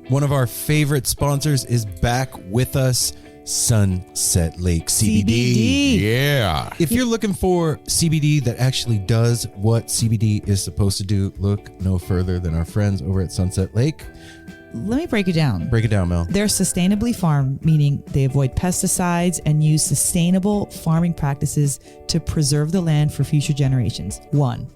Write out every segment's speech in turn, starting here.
One of our favorite sponsors is back with us, Sunset Lake CBD. Yeah. If you're looking for CBD that actually does what CBD is supposed to do, look no further than our friends over at Sunset Lake. Let me break it down. Break it down, Mel. They're sustainably farmed, meaning they avoid pesticides and use sustainable farming practices to preserve the land for future generations. 1.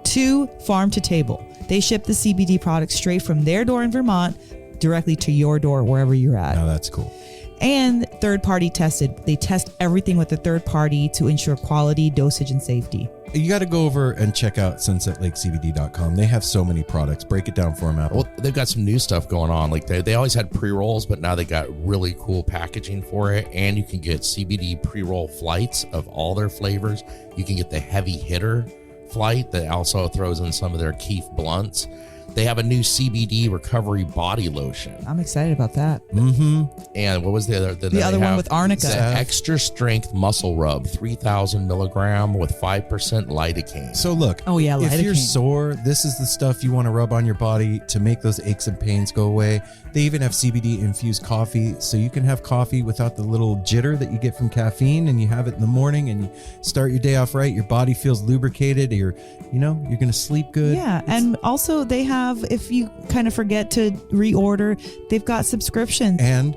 2, farm to table. They ship the CBD products straight from their door in Vermont directly to your door wherever you're at. Now that's cool. And third party tested. They test everything with a third party to ensure quality, dosage, and safety. You got to go over and check out sunsetlakecbd.com. They have so many products. Break it down for them, Apple. Well, they've got some new stuff going on. Like they always had pre-rolls, but now they got really cool packaging for it. And you can get CBD pre-roll flights of all their flavors. You can get the heavy hitter flight that also throws in some of their Keef blunts. They have a new CBD recovery body lotion. I'm excited about that. Mm-hmm. And what was the other? The other one with arnica. The extra strength muscle rub, 3,000 milligram with 5% lidocaine. So look, Oh, yeah, if you're lidocaine. sore, this is the stuff you want to rub on your body to make those aches and pains go away. They even have CBD infused coffee, so you can have coffee without the little jitter that you get from caffeine, and you have it in the morning and you start your day off right. Your body feels lubricated. You're going to sleep good. Yeah, and also they have, if you kind of forget to reorder, they've got subscriptions. And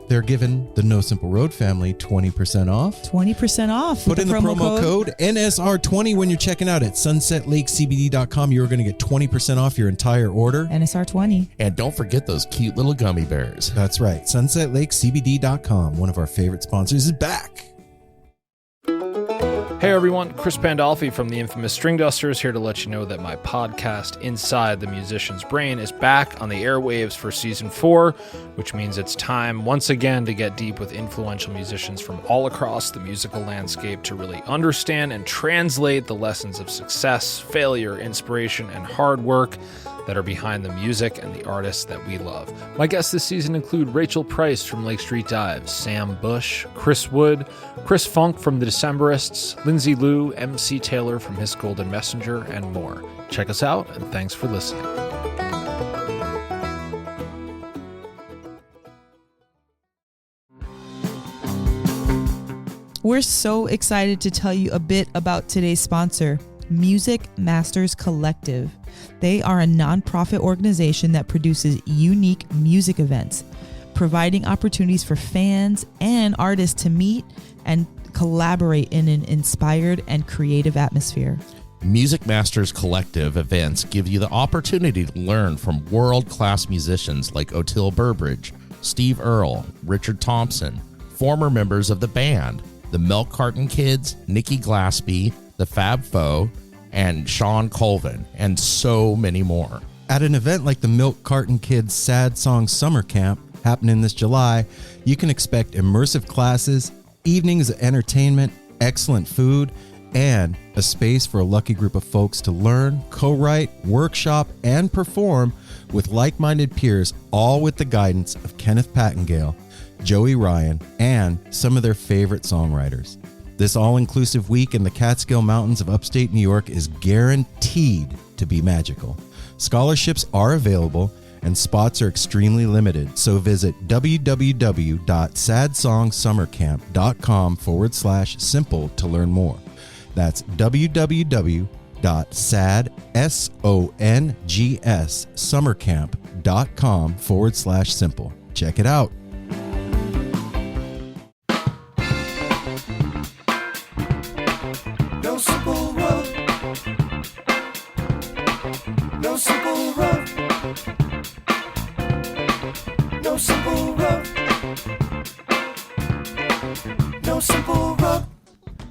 they're giving the No Simple Road family 20% off. 20% off. Put with in the promo code NSR20 when you're checking out at sunsetlakecbd.com. You're going to get 20% off your entire order. NSR 20. And don't forget those cute little gummy bears. That's right. sunsetlakecbd.com, one of our favorite sponsors, is back. Hey everyone, Chris Pandolfi from the infamous String Dusters here to let you know that my podcast, Inside the Musician's Brain, is back on the airwaves for Season 4, which means it's time once again to get deep with influential musicians from all across the musical landscape to really understand and translate the lessons of success, failure, inspiration, and hard work that are behind the music and the artists that we love. My guests this season include Rachel Price from Lake Street Dives, Sam Bush, Chris Wood, Chris Funk from The Decemberists, Lindsay Liu, MC Taylor from His Golden Messenger, and more. Check us out, and thanks for listening. We're so excited to tell you a bit about today's sponsor, Music Masters Collective. They are a nonprofit organization that produces unique music events, providing opportunities for fans and artists to meet and collaborate in an inspired and creative atmosphere. Music Masters Collective events give you the opportunity to learn from world-class musicians like Otil Burbridge, Steve Earle, Richard Thompson, former members of the band, the Milk Carton Kids, Nikki Glaspie, the Fab Four, and Sean Colvin, and so many more. At an event like the Milk Carton Kids Sad Song Summer Camp happening this July, you can expect immersive classes, evenings of entertainment, excellent food, and a space for a lucky group of folks to learn, co-write, workshop, and perform with like-minded peers, all with the guidance of Kenneth Pattengale, Joey Ryan, and some of their favorite songwriters. This all-inclusive week in the Catskill Mountains of upstate New York is guaranteed to be magical. Scholarships are available and spots are extremely limited, so visit www.sadsongsummercamp.com/simple to learn more. That's www.sadsongsummercamp.com/simple. Check it out. No simple road. No simple road. No simple road. No simple road.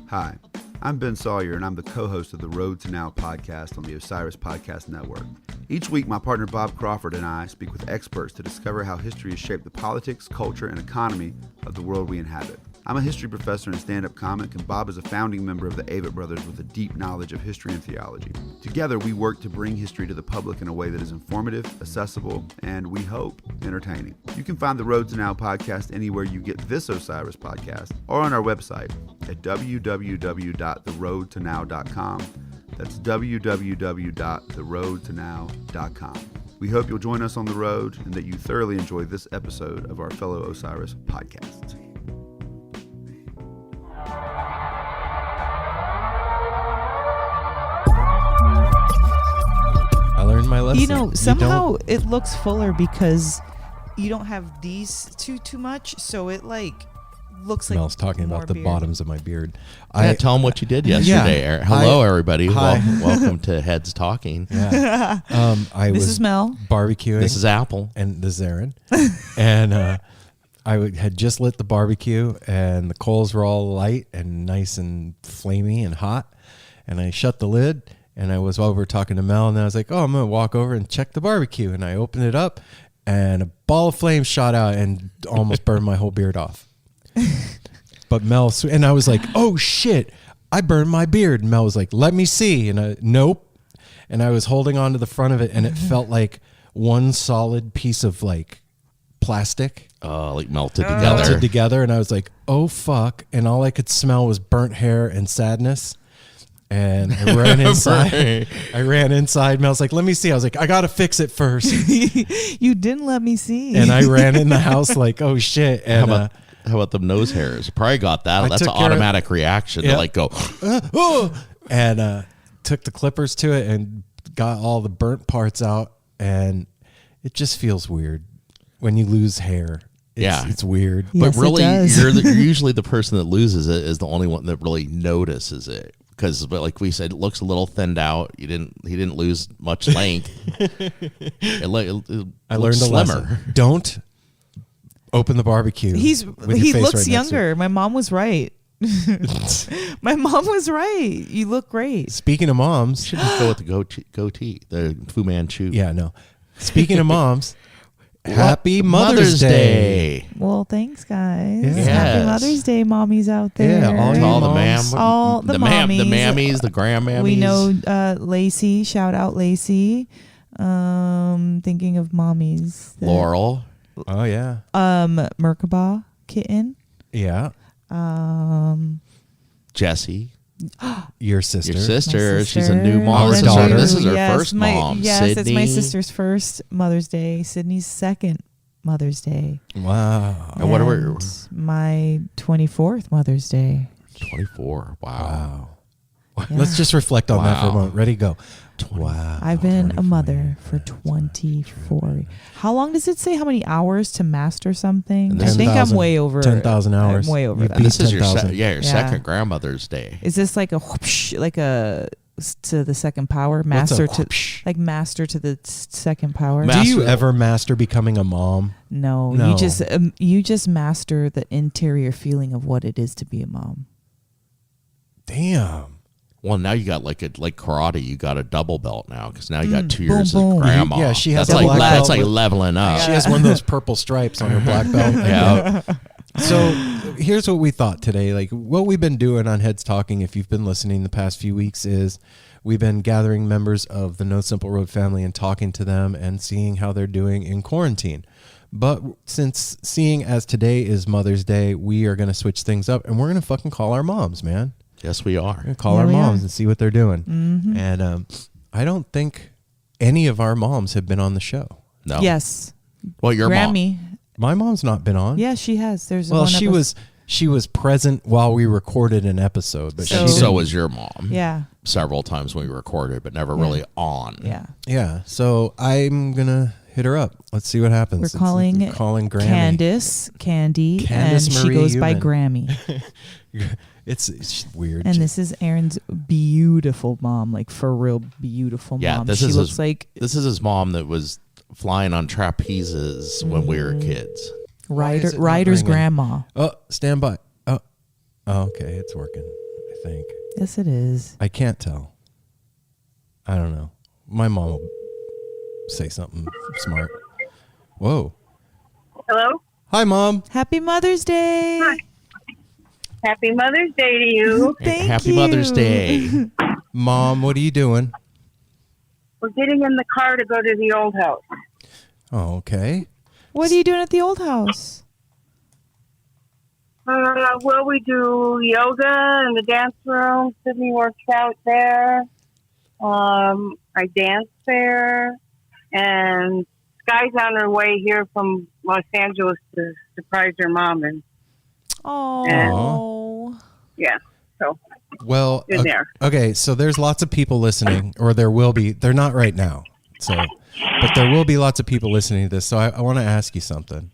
Hi, I'm Ben Sawyer, and I'm the co-host of the Road to Now podcast on the Osiris Podcast Network. Each week, my partner Bob Crawford and I speak with experts to discover how history has shaped the politics, culture, and economy of the world we inhabit. I'm a history professor and stand-up comic, and Bob is a founding member of the Avett Brothers with a deep knowledge of history and theology. Together, we work to bring history to the public in a way that is informative, accessible, and, we hope, entertaining. You can find the Road to Now podcast anywhere you get this Osiris podcast, or on our website at www.theroadtonow.com. That's www.theroadtonow.com. We hope you'll join us on the road and that you thoroughly enjoy this episode of our Fellow Osiris podcast. I learned my lesson. You know, You somehow don't- it looks fuller because you don't have these too much, so it like looks like Mel's talking more about the beard. bottoms of my beard. Yeah, tell them what you did yesterday. Eric. Hello, everybody. Hi. Welcome to Heads Talking. Yeah. I This was is Mel. barbecuing. This is Apple. And this is Aaron. And had just lit the barbecue, and the coals were all light and nice and flamey and hot. And I shut the lid, and I was over talking to Mel, and I was like, "Oh, I'm gonna walk over and check the barbecue." And I opened it up, and a ball of flame shot out and almost burned my whole beard off. But Mel, and I was like, "Oh shit, I burned my beard." And Mel was like, "Let me see." And I, nope. And I was holding on to the front of it, and it felt like one solid piece of like plastic Like melted melted together. And I was like, "Oh fuck!" And all I could smell was burnt hair and sadness. And I ran inside. Mel's like, "Let me see." I was like, "I gotta fix it first." You didn't let me see. And I ran in the house like, "Oh shit!" And How about them nose hairs? Probably got that. I That's an took care of- automatic reaction Yeah. to like go. and took the clippers to it and got all the burnt parts out. And it just feels weird when you lose hair. It's weird. Yes, But really, it does. you're usually the person that loses it is the only one that really notices it. Because, like we said, it looks a little thinned out. He didn't lose much length. I I learned learned a slimmer. lesson. Don't open the barbecue. he with your looks face right next to it. younger. My mom was right. My mom was right. You look great. Speaking of moms, Should just go with the goatee, the Fu Manchu. yeah, no. Speaking of moms, happy Mother's Day. Well, thanks, guys. Yes. Happy Mother's Day, mommies out there. Yeah, all To you all the moms. All the the mommies. mammies, the grandmammies. We know Lacey. Shout out Lacey. Thinking of mommies. Laurel. Oh yeah, Merkabah kitten. yeah. Jesse. Your sister. Your sister. My She's a new mom. Our This daughter. is her Yes, first mom. Yes, Sydney. it's my sister's first Mother's Day. Sydney's second Mother's Day. Wow. And what are we? And my 24th Mother's Day. 24. Wow. Wow. Yeah. Let's just reflect on that for a Wow. moment. Ready, go. Wow. I've been a 24 mother for years. 24. How long does it say how many hours to master something? And I this think I'm 10,000 way over 10,000 hours. I'm way over You that. And this is your 10,000. your Yeah. second grandmother's day. Is this like a whoopsh, like a to the second power, master to whoopsh? like master to the second power? Ma- Do you Master- ever master becoming a mom? No, No. you just master the interior feeling of what it is to be a mom. Damn. Well, now you got like karate. You got a double belt now because now you got 2 boom, years boom. of grandma. Yeah, she has that's a like black that's belt like with- leveling up. She has one of those purple stripes on her black belt. Yeah. So here's what we thought today. Like what we've been doing on Heads Talking, if you've been listening the past few weeks, is we've been gathering members of the No Simple Road family and talking to them and seeing how they're doing in quarantine. But since seeing as today is Mother's Day, we are going to switch things up and we're going to fucking call our moms, man. Yes, we are. We're going to call Yeah, our we moms are. and see what they're doing. Mm-hmm. And I don't think any of our moms have been on the show. No. Yes, Well, your mom. Grammy. My mom's not been on. Yeah, she has. There's Well, one she was present while we recorded an episode, but So- she And so didn't. was your mom. Yeah, Several times when we recorded, but never really on. yeah. Yeah, so I'm gonna hit her up. Let's see what happens. We're calling Grammy. Candace, Candy, Candace and she Marie goes by Human. Grammy. It's weird. And this is Aaron's beautiful mom, like for real beautiful Yeah, mom. this She is looks his- like This is his mom that was flying on trapezes when we were kids. Why is it not Ryder's ringing? grandma. Oh, stand by. Oh, okay, it's working. I think Yes, it is. I can't tell. I don't know. My mom will say something smart. Whoa. Hello. Hi, Mom. Happy Mother's Day. Hi. Happy Mother's Day to you. Thank Happy you. Mother's Day. Mom, what are you doing? We're getting in the car to go to the old house. Oh, okay. What are you doing at the old house? Well, we do yoga in the dance room. Sydney works out there. I dance there. and Sky's on her way here from Los Angeles to surprise her mom, and Oh. yeah, so Well, in there. okay, so there's lots of people listening, or there will be. They're not right now, so, but there will be lots of people listening to this. So I want to ask you something.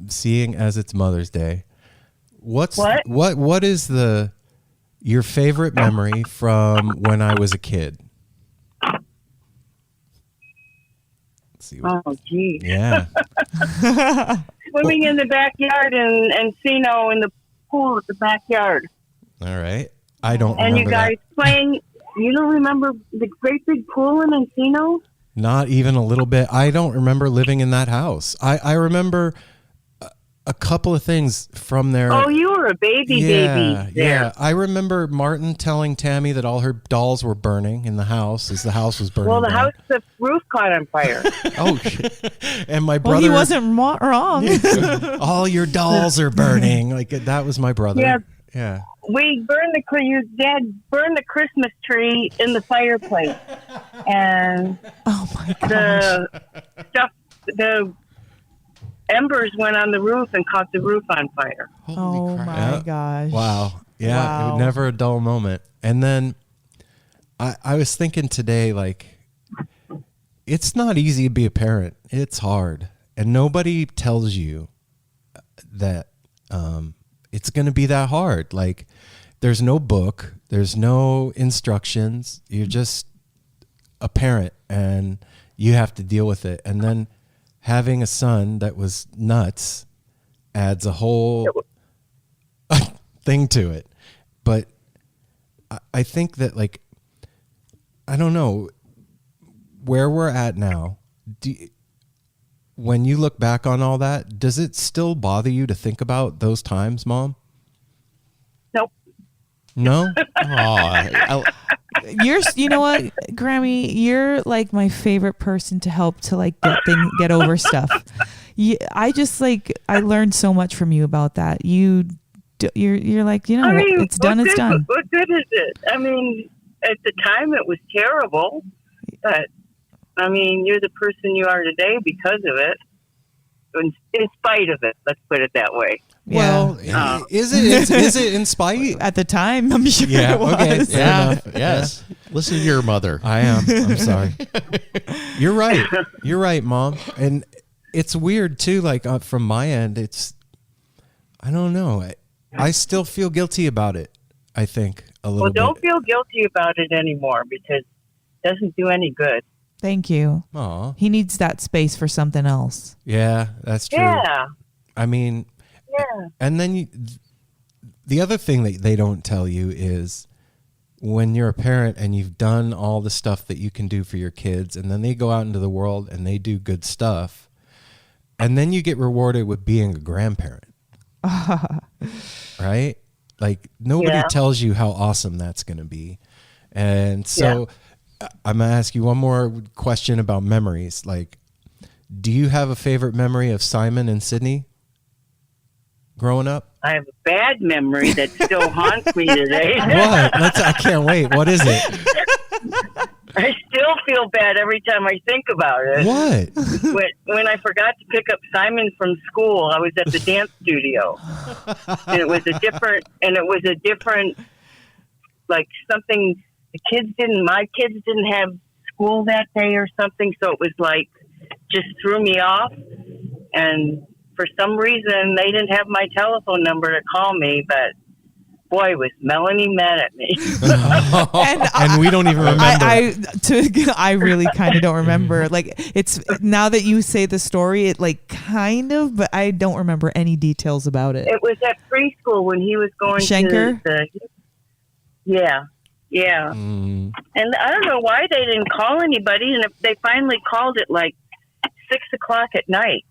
Seeing as it's Mother's Day, what is your favorite memory from when I was a kid? Let's see. Oh, gee. Yeah. Swimming in the backyard and Encino in the pool at the backyard. All right. I don't And remember you guys playing, you don't remember the great big pool in Encino? Not even a little bit. I don't remember living in that house. I remember a couple of things from there. Oh, you were a baby there. Yeah. I remember Martin telling Tammy that all her dolls were burning in the house as the house was burning. Well, down. the roof caught on fire. Oh, shit. And my brother. Well, he wasn't wrong. All your dolls are burning. Like, that was my brother. Yeah. Yeah. We burned your dad burned the Christmas tree in the fireplace. And Oh my gosh. the embers went on the roof and caught the roof on fire. Oh my Yeah. gosh. Wow. Yeah. Wow. It was never a dull moment. And then I was thinking today, like, it's not easy to be a parent. It's hard. And nobody tells you that it's going to be that hard. Like, there's no book. There's no instructions. You're just a parent and you have to deal with it. And then having a son that was nuts adds a whole thing to it. But I think that, like, I don't know where we're at now. When you look back on all that, does it still bother you to think about those times, Mom? Nope. No? You know what, Grammy, you're like my favorite person to help to like get over stuff. I learned so much from you about that. You're like, it's done. It's done. What good is it? I mean, at the time it was terrible, but I mean, you're the person you are today because of it. In spite of it, let's put it that way. Well, is it in spite? At the time, I'm sure it was. Okay. Yeah. Yes. Listen to your mother. I am. I'm sorry. You're right. You're right, Mom. And it's weird too. Like from my end, I don't know. I still feel guilty about it. I think a little bit. Well, don't feel guilty about it anymore because it doesn't do any good. Thank you. Aw. He needs that space for something else. Yeah, that's true. Yeah. I mean, Yeah. and then the other thing that they don't tell you is when you're a parent and you've done all the stuff that you can do for your kids, and then they go out into the world and they do good stuff, and then you get rewarded with being a grandparent. Right? Like, nobody tells you how awesome that's going to be. And so I'm going to ask you one more question about memories. Like, do you have a favorite memory of Simon and Sydney growing up? I have a bad memory that still haunts me today. What? I can't wait. What is it? I still feel bad every time I think about it. What? When I forgot to pick up Simon from school, I was at the dance studio. And it was a different, like something, my kids didn't have school that day or something, so it was like, just threw me off. And for some reason, they didn't have my telephone number to call me, but boy, was Melanie mad at me. And we don't even remember. I really kind of don't remember. Like, it's now that you say the story, it like kind of, but I don't remember any details about it. It was at preschool when he was going Schenker? Yeah. And I don't know why they didn't call anybody, and if they finally called it like 6 o'clock at night.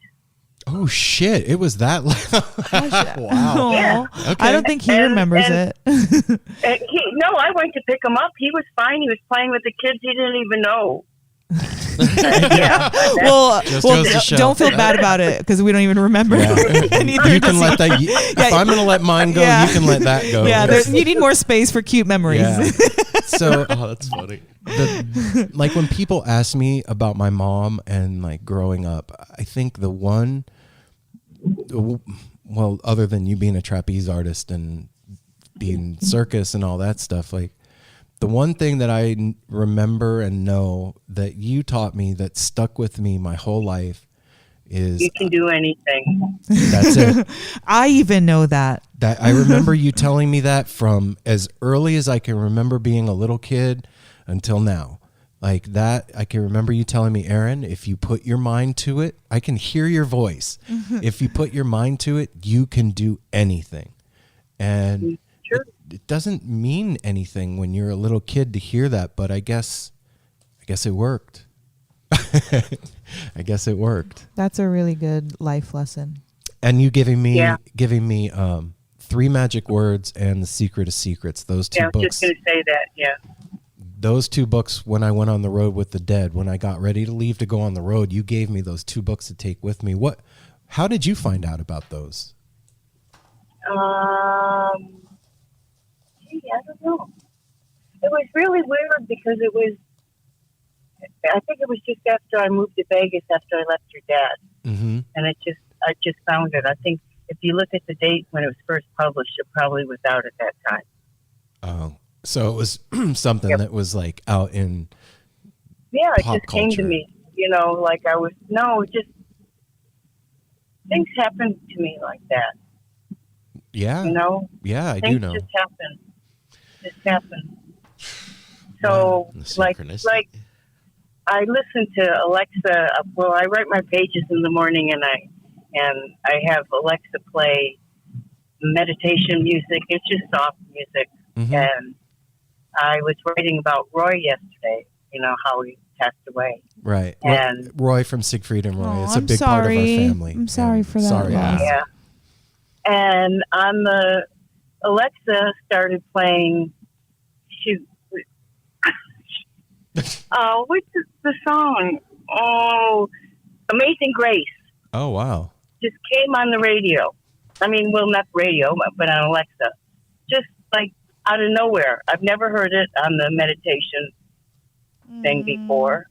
Oh shit! It was that. Wow. Yeah. Okay. I don't think he remembers it. No, I went to pick him up. He was fine. He was playing with the kids he didn't even know. Well, goes to show. don't feel bad about it because we don't even remember. Yeah. You can let that. If I'm going to let mine go, you can let that go. Yeah, you need more space for cute memories. Yeah. So, Oh, that's funny. Like when people ask me about my mom and like growing up, I think well, other than you being a trapeze artist and being circus and all that stuff, like the one thing that I remember and know that you taught me that stuck with me my whole life is You can do anything. that's it. I even know that. That I remember you telling me that from as early as I can remember being a little kid until now. Like that, I can remember you telling me, Aaron, if you put your mind to it, I can hear your voice. If you put your mind to it, you can do anything. And Sure. it doesn't mean anything when you're a little kid to hear that, but I guess it worked. I guess it worked. That's a really good life lesson. And you giving me 3 Magic Words and The Secret of Secrets. Those two Yeah, I was books. just going to say that. Yeah. Those 2 books, when I went on the road with the Dead, when I got ready to leave to go on the road, you gave me those 2 books to take with me. How did you find out about those? Gee, I don't know. It was really weird because I think it was just after I moved to Vegas after I left your dad. Mm-hmm. And I just found it. I think if you look at the date when it was first published, it probably was out at that time. Oh, so it was something that was like out in Yeah, it pop just came to culture. me. Just things happened to me like that. Yeah. Yeah, I do Things know. just happen. Just happen. So, The like synchronicity. I listen to Alexa. Well, I write my pages in the morning, and I have Alexa play meditation music. It's just soft music. Mhm. And I was writing about Roy yesterday. You know how he passed away. Right. And- Roy from Siegfried and Roy. Aw, It's a I'm big part of our sorry. family. I'm sorry And for that Sorry. loss. Yeah. And on the Alexa started playing. What's the song? Oh, Amazing Grace Oh, wow. just came on the radio. I mean, well, not radio, but on Alexa. Just like out of nowhere. I've never heard it on the meditation thing before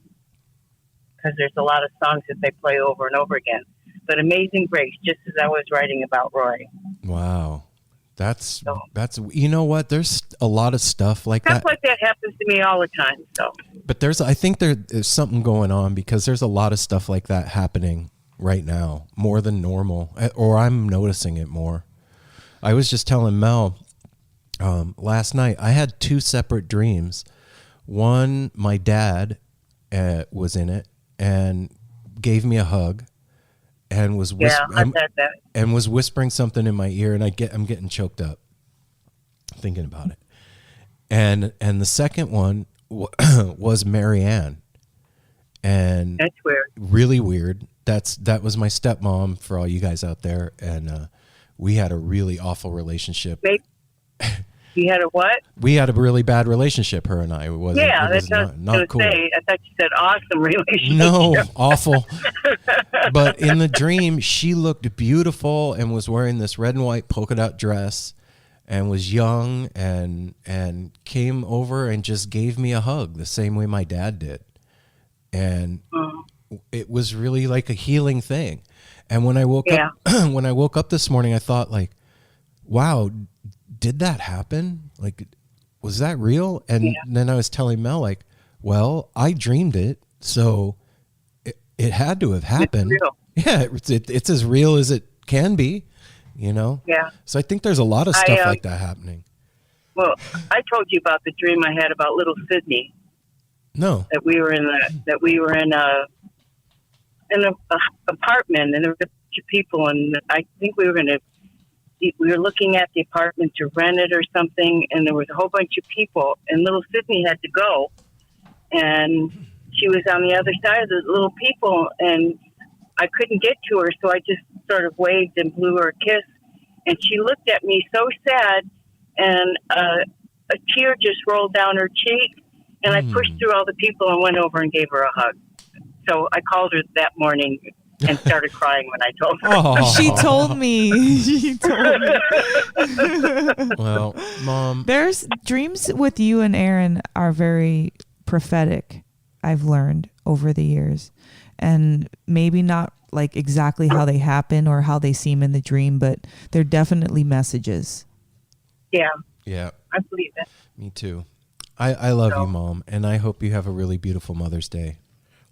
because there's a lot of songs that they play over and over again. But Amazing Grace, just as I was writing about Roy. Wow. That's you know what? There's a lot of stuff like Stuff that. like that happens to me all the time. So But I think there's something going on because there's a lot of stuff like that happening right now, more than normal, or I'm noticing it more. I was just telling Mel last night, I had 2 separate dreams. One, my dad was in it and gave me a hug and was I've had that. and was whispering something in my ear, and I'm getting choked up thinking about it. And the second one was Marianne, and That's weird. really weird. That was my stepmom for all you guys out there, and we had a really awful relationship. Maybe you had a what? We had a really bad relationship, her and I. It was That's what I was not going to cool. say. I thought you said awesome relationship. No, awful. But in the dream, she looked beautiful and was wearing this red and white polka dot dress and was young and came over and just gave me a hug the same way my dad did. And it was really like a healing thing. And when I woke up this morning, I thought like, wow, did that happen? Like, was that real? And then I was telling Mel like, well, I dreamed it. So it had to have happened. It's real. Yeah, it's as real as it can be, you know? Yeah. So I think there's a lot of stuff like that happening. Well, I told you about the dream I had about little Sydney. No. That we were in an apartment, and there were a bunch of people, and I think we were looking at the apartment to rent it or something, and there was a whole bunch of people, and little Sydney had to go, and she was on the other side of the little people, and I couldn't get to her, so I just sort of waved and blew her a kiss, and she looked at me so sad, and a tear just rolled down her cheek, and I pushed through all the people and went over and gave her a hug. So I called her that morning and started crying when I told her. Oh. She told me. She told me. Well, Mom. There's dreams with you and Aaron are very prophetic, I've learned over the years. And maybe not like exactly how they happen or how they seem in the dream, but they're definitely messages. Yeah, Yeah, I believe it. me too. I love you, Mom, and I hope you have a really beautiful Mother's Day.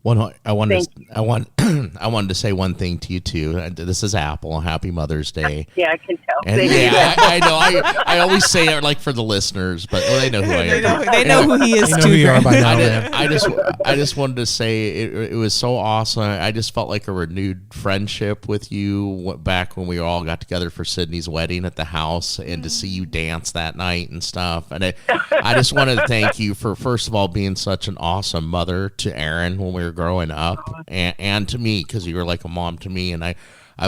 I wanted to say one thing to you too. This is Apple. Happy Mother's Day. Yeah, I can tell. And yeah, I know. I always say it like for the listeners, but they know who I am. They know who he is I know too. who you are by now, I, man. I just wanted to say it was so awesome. I just felt like a renewed friendship with you back when we all got together for Sydney's wedding at the house, and to see you dance that night and stuff. And I just wanted to thank you for, first of all, being such an awesome mother to Aaron when we were growing up, and to me, because you were like a mom to me. And I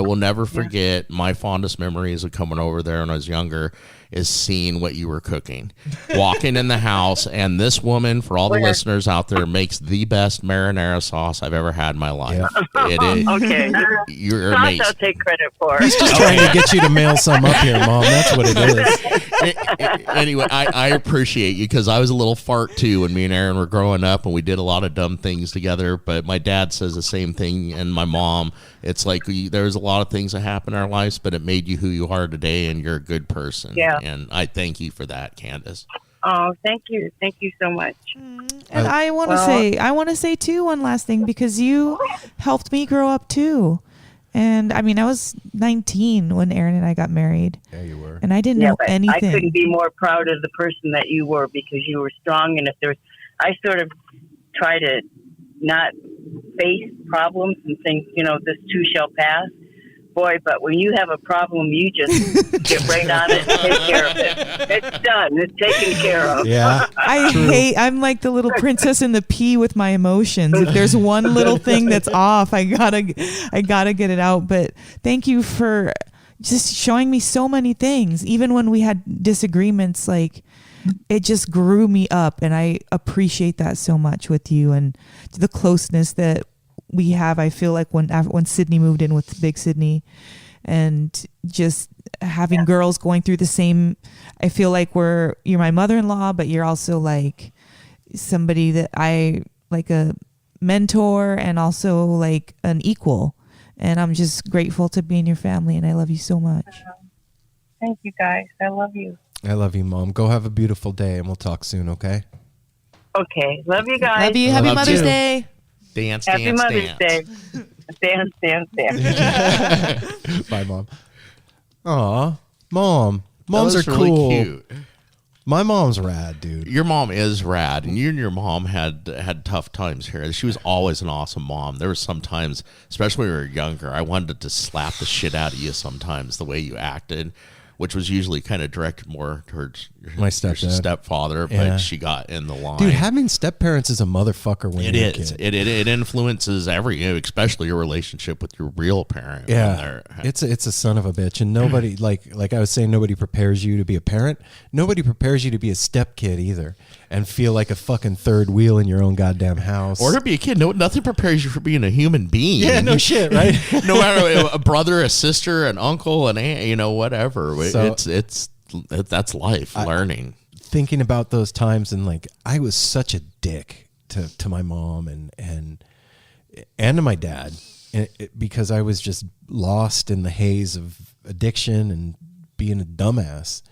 will never forget my fondest memories of coming over there when I was younger is seeing what you were cooking, walking in the house. And this woman, for all the listeners out there, makes the best marinara sauce I've ever had in my life. It is. Okay. You're Sauce amazing. I'll take credit for. He's just trying to get you to mail some up here, Mom. That's what it is. Anyway, I appreciate you, because I was a little fart too when me and Aaron were growing up, and we did a lot of dumb things together. But my dad says the same thing, and my mom. It's like there's a lot of things that happen in our lives, but it made you who you are today, and you're a good person. Yeah. And I thank you for that, Candace. Oh, thank you. Thank you so much. And I want to say too, one last thing, because you helped me grow up too. And I mean, I was 19 when Aaron and I got married. Yeah, you were. And I didn't know but anything. I couldn't be more proud of the person that you were, because you were strong. And if there's, I sort of try to not face problems and think, this too shall pass. Boy, but when you have a problem, you just get right on it and take care of it. It's done. It's taken care of. Yeah. I'm like the little princess in the pea with my emotions. If there's one little thing that's off, I gotta get it out. But thank you for just showing me so many things. Even when we had disagreements, like, it just grew me up, and I appreciate that so much with you and the closeness that we have. I feel like when Sydney moved in with Big Sydney, and just having girls going through the same, I feel like you're my mother-in-law, but you're also like somebody that I like, a mentor, and also like an equal. And I'm just grateful to be in your family, and I love you so much. Thank you, guys. I love you. I love you, Mom. Go have a beautiful day, and we'll talk soon, okay? Okay. Love you guys. Love you. Happy Love Mother's you. Day. Dance, Happy dance, Mother's dance. Day. Dance. Bye, Mom. Aw, Mom. Moms That was are really cool. cute. My mom's rad, dude. Your mom is rad, and you and your mom had tough times here. She was always an awesome mom. There were some times, especially when we were younger, I wanted to slap the shit out of you sometimes, the way you acted, which was usually kind of directed more towards My your stepdad. stepfather, but Yeah. she got in the line. Dude, having step parents is a motherfucker when it you're a is. kid. It influences especially your relationship with your real parent. when Yeah, they're- it's a son of a bitch, and nobody like I was saying, nobody prepares you to be a parent. Nobody prepares you to be a step kid either, and feel like a fucking third wheel in your own goddamn house. or to be a kid. No, nothing prepares you for being a human being. Yeah, no shit, right? No matter a brother, a sister, an uncle, an aunt, whatever. So- That's life, learning. Thinking about those times, and like I was such a dick to my mom and to my dad, because I was just lost in the haze of addiction and being a dumbass.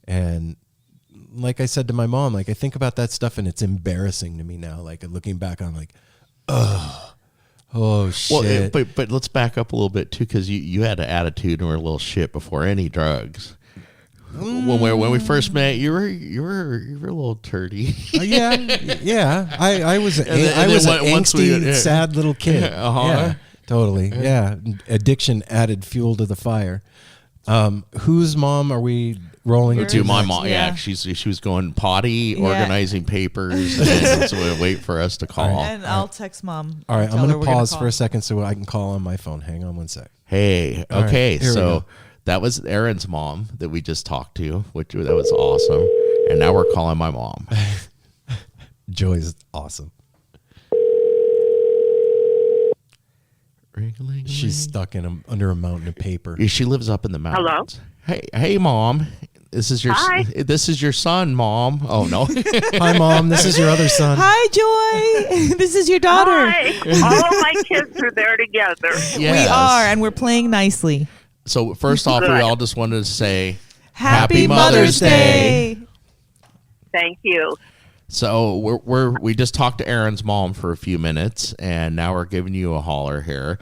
And like I said to my mom, like I think about that stuff and it's embarrassing to me now. Like looking back on, like, oh shit. Well, but let's back up a little bit too, because you had an attitude and were a little shit before any drugs. When we first met, you were a little turdy. Yeah. I was then an once angsty, sad little kid. Yeah, totally. Yeah, addiction added fuel to the fire. Whose mom are we rolling To into? my next? mom, Yeah. she was going potty, Yeah. organizing papers, and so we wait for us to call. And I'll text Mom. All right, and tell I'm her going we're to pause call. for a second so I can call on my phone. Hang on one sec. Hey, All right, okay, here we so go. that was Aaron's mom that we just talked to, that was awesome. And now we're calling my mom. Joy's awesome. She's stuck under a mountain of paper. She lives up in the mountains. Hello. Hey, mom. This is your Hi. This is your son, Mom. Oh no. Hi, Mom. This is your other son. Hi, Joy. This is your daughter. Hi. All of my kids are there together. Yes. We are, and we're playing nicely. So first off, we Good. all just wanted to say Happy Mother's Day. Thank you. So we just talked to Aaron's mom for a few minutes, and now we're giving you a holler here.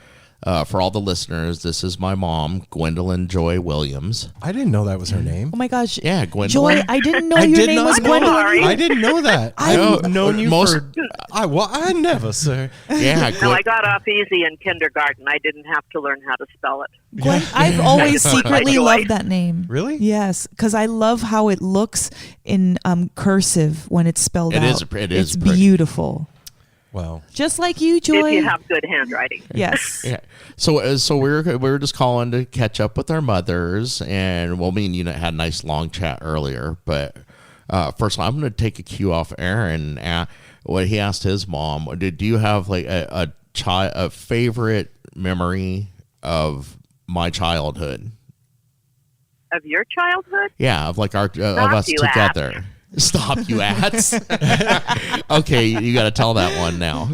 For all the listeners, this is my mom, Gwendolyn Joy Williams. I didn't know that was her name. Oh my gosh. Yeah, Gwendolyn. Joy, I didn't know I your did name not was know Gwendolyn. Sorry. I didn't know that. know. I've known you Most- for. I never, sir. Yeah, No, I got off easy in kindergarten. I didn't have to learn how to spell it. Gwen, I've always Just like secretly Joy. loved that name. Really? Yes, because I love how it looks in cursive when it's spelled It out. is- it is It's pretty. beautiful. Wow. Just like you, Joy. If you have good handwriting. Yes. Yeah. So we were just calling to catch up with our mothers, and well, me and you had a nice long chat earlier. But first, I'm going to take a cue off Aaron. What he asked his mom: do you have like a favorite memory of my childhood? Of your childhood? Yeah, of like our of Stop, us you together. Stop, you ads. Okay, you got to tell that one now.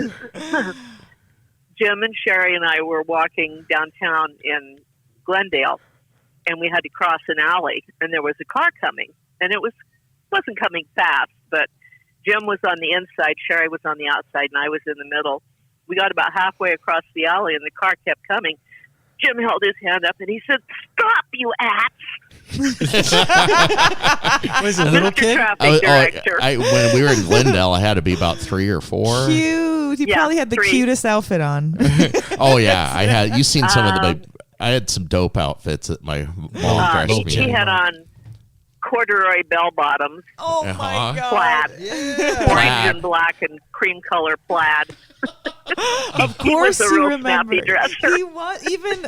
Jim and Sherry and I were walking downtown in Glendale, and we had to cross an alley, and there was a car coming, and it wasn't coming fast, but Jim was on the inside, Sherry was on the outside, and I was in the middle. We got about halfway across the alley, and the car kept coming. Jim held his hand up, and he said, "Stop, you ass!" Was it a little Mr. kid? Traffic Director. When we were in Glendale, I had to be about 3 or 4. Cute. You Yeah, probably had the 3. cutest outfit on. Oh yeah, I had. You seen some of the? I had some dope outfits that my mom dressed me he in. had on corduroy bell bottoms, Oh Uh-huh. my God. plaid, Plaid. orange and black and cream color plaid. Of He was course a you real snappy remember. dresser. He was even.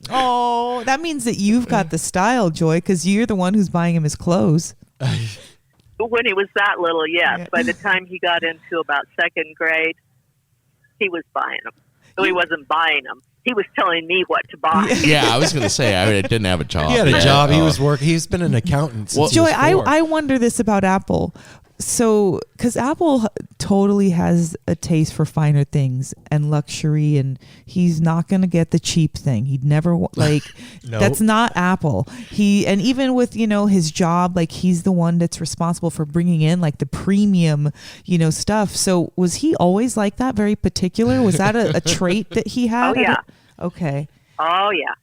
Oh, that means that you've got the style, Joy, because you're the one who's buying him his clothes. But when he was that little, yes. Yeah. By the time he got into about second grade, he was buying them. So he wasn't buying them. He was telling me what to buy. Yeah, I was gonna say I didn't have a job. He had a yet. job. He Oh. was working. He's been an accountant since Joy, he was 4. I wonder this about Apple. So, because Apple totally has a taste for finer things and luxury, and he's not going to get the cheap thing. He'd never like. No. That's not Apple. And even with his job, like he's the one that's responsible for bringing in like the premium, stuff. So was he always like that? Very particular. Was that a trait that he had? Oh, yeah. Okay. Oh, yeah.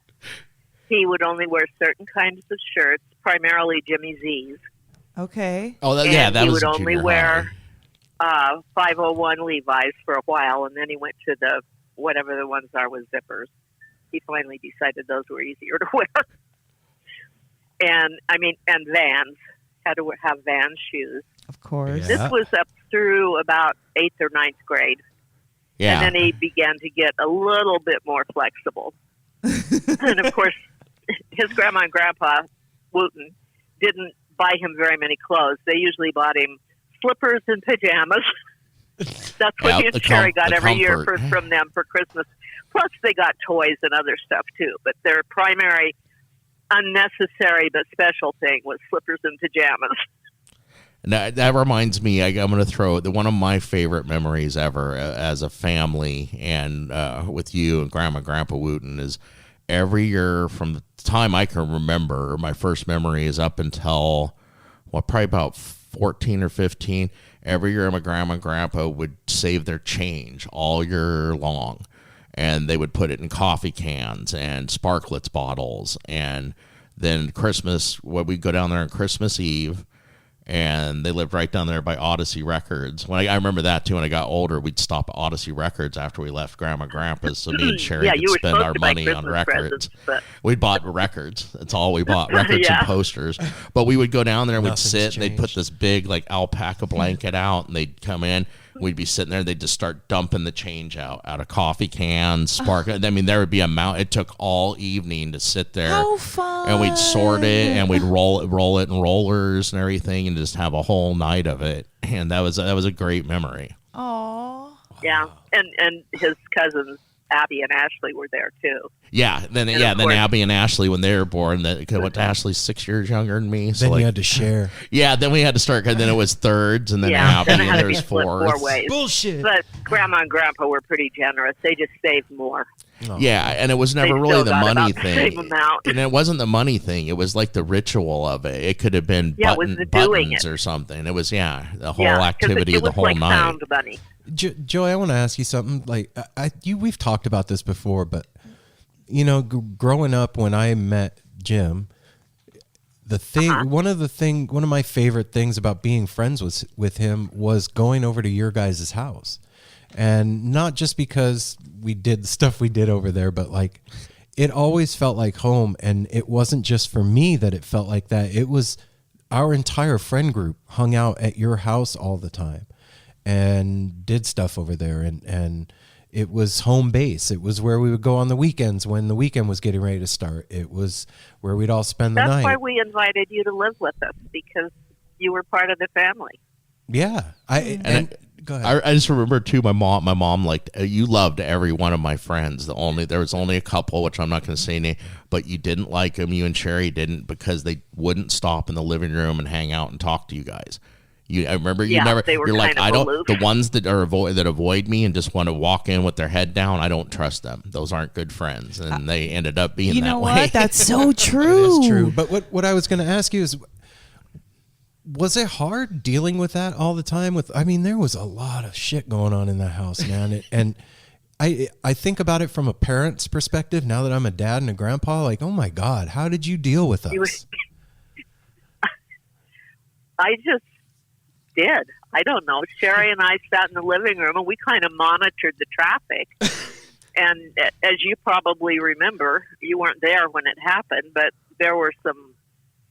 He would only wear certain kinds of shirts, primarily Jimmy Z's. Okay. Oh, that, And yeah, that he was would in only junior wear high. 501 Levi's for a while, and then he went to the whatever the ones are with zippers. He finally decided those were easier to wear. And Vans, had to have Vans shoes. Of course. Yeah. This was up through about 8th or 9th grade. Yeah. And then he began to get a little bit more flexible. And of course, his grandma and grandpa, Wooten, didn't buy him very many clothes. They usually bought him slippers and pajamas. That's what Yeah, he and the Sherry got the every year comfort. from them for Christmas. Plus, they got toys and other stuff, too. But their primary unnecessary but special thing was slippers and pajamas. And that reminds me, I'm going to throw one of my favorite memories ever as a family and with you and Grandma and Grandpa Wooten is every year from the time I can remember. My first memory is up until, probably about 14 or 15. Every year my Grandma and Grandpa would save their change all year long. And they would put it in coffee cans and Sparklets bottles. And then Christmas, we'd go down there on Christmas Eve. And they lived right down there by Odyssey Records. I remember that too. When I got older, we'd stop at Odyssey Records after we left Grandma and Grandpa's, so me and Sherry Yeah, could you were spend supposed our to buy money on Christmas records. presents, but- We bought records. That's all we bought, records Yeah. and posters. But we would go down there and we'd Nothing's sit, and they'd put changed. this big like alpaca blanket out, and they'd come in. We'd be sitting there. They'd just start dumping the change out of coffee cans, sparkle. I mean, there would be a mount. It took all evening to sit there. How fun. And we'd sort it, and we'd roll it in rollers and everything, and just have a whole night of it. And that was a great memory. Aw. Yeah, and his cousins Abby and Ashley were there too. Yeah, then of then course- Abby and Ashley when they were born. What Ashley's 6 years younger than me. So Then like, you had to share. yeah, then we had to start. And then it was thirds, and then Yeah, Abby, then it had and to there be was split fourths. 4 ways. Bullshit. But Grandma and Grandpa were pretty generous. They just saved more. Yeah, and it was never They really still the got money about the same thing. amount. And it wasn't the money thing. It was like the ritual of it. It could have been Yeah, it was the doing buttons it. or something. It was, the whole 'cause activity it of the was whole like night. Found money. Joey, I want to ask you something. Like, we've talked about this before, but growing up when I met Jim, the thing, one of my favorite things about being friends with him was going over to your guys' house, and not just because we did the stuff we did over there, but like, it always felt like home. And it wasn't just for me that it felt like that. It was our entire friend group hung out at your house all the time and did stuff over there, and it was home base. It was where we would go on the weekends when the weekend was getting ready to start. It was where we'd all spend the That's night. why we invited you to live with us, because you were part of the family. Yeah, go ahead. I just remember too. My mom liked you loved every one of my friends. There was only a couple, which I'm not going to say name, but you didn't like them. You and Sherry didn't, because they wouldn't stop in the living room and hang out and talk to you guys. I remember you never. they were You're like, kind of I don't. aloof. The ones that avoid me and just want to walk in with their head down, I don't trust them. Those aren't good friends, and they ended up being You that know way. what? That's so true. It's true. But what I was going to ask you is, was it hard dealing with that all the time? There was a lot of shit going on in that house, man. And I think about it from a parent's perspective now that I'm a dad and a grandpa. Like, oh my God, how did you deal with us? I just did. I don't know. Sherry and I sat in the living room and we kind of monitored the traffic. And as you probably remember, you weren't there when it happened, but there were some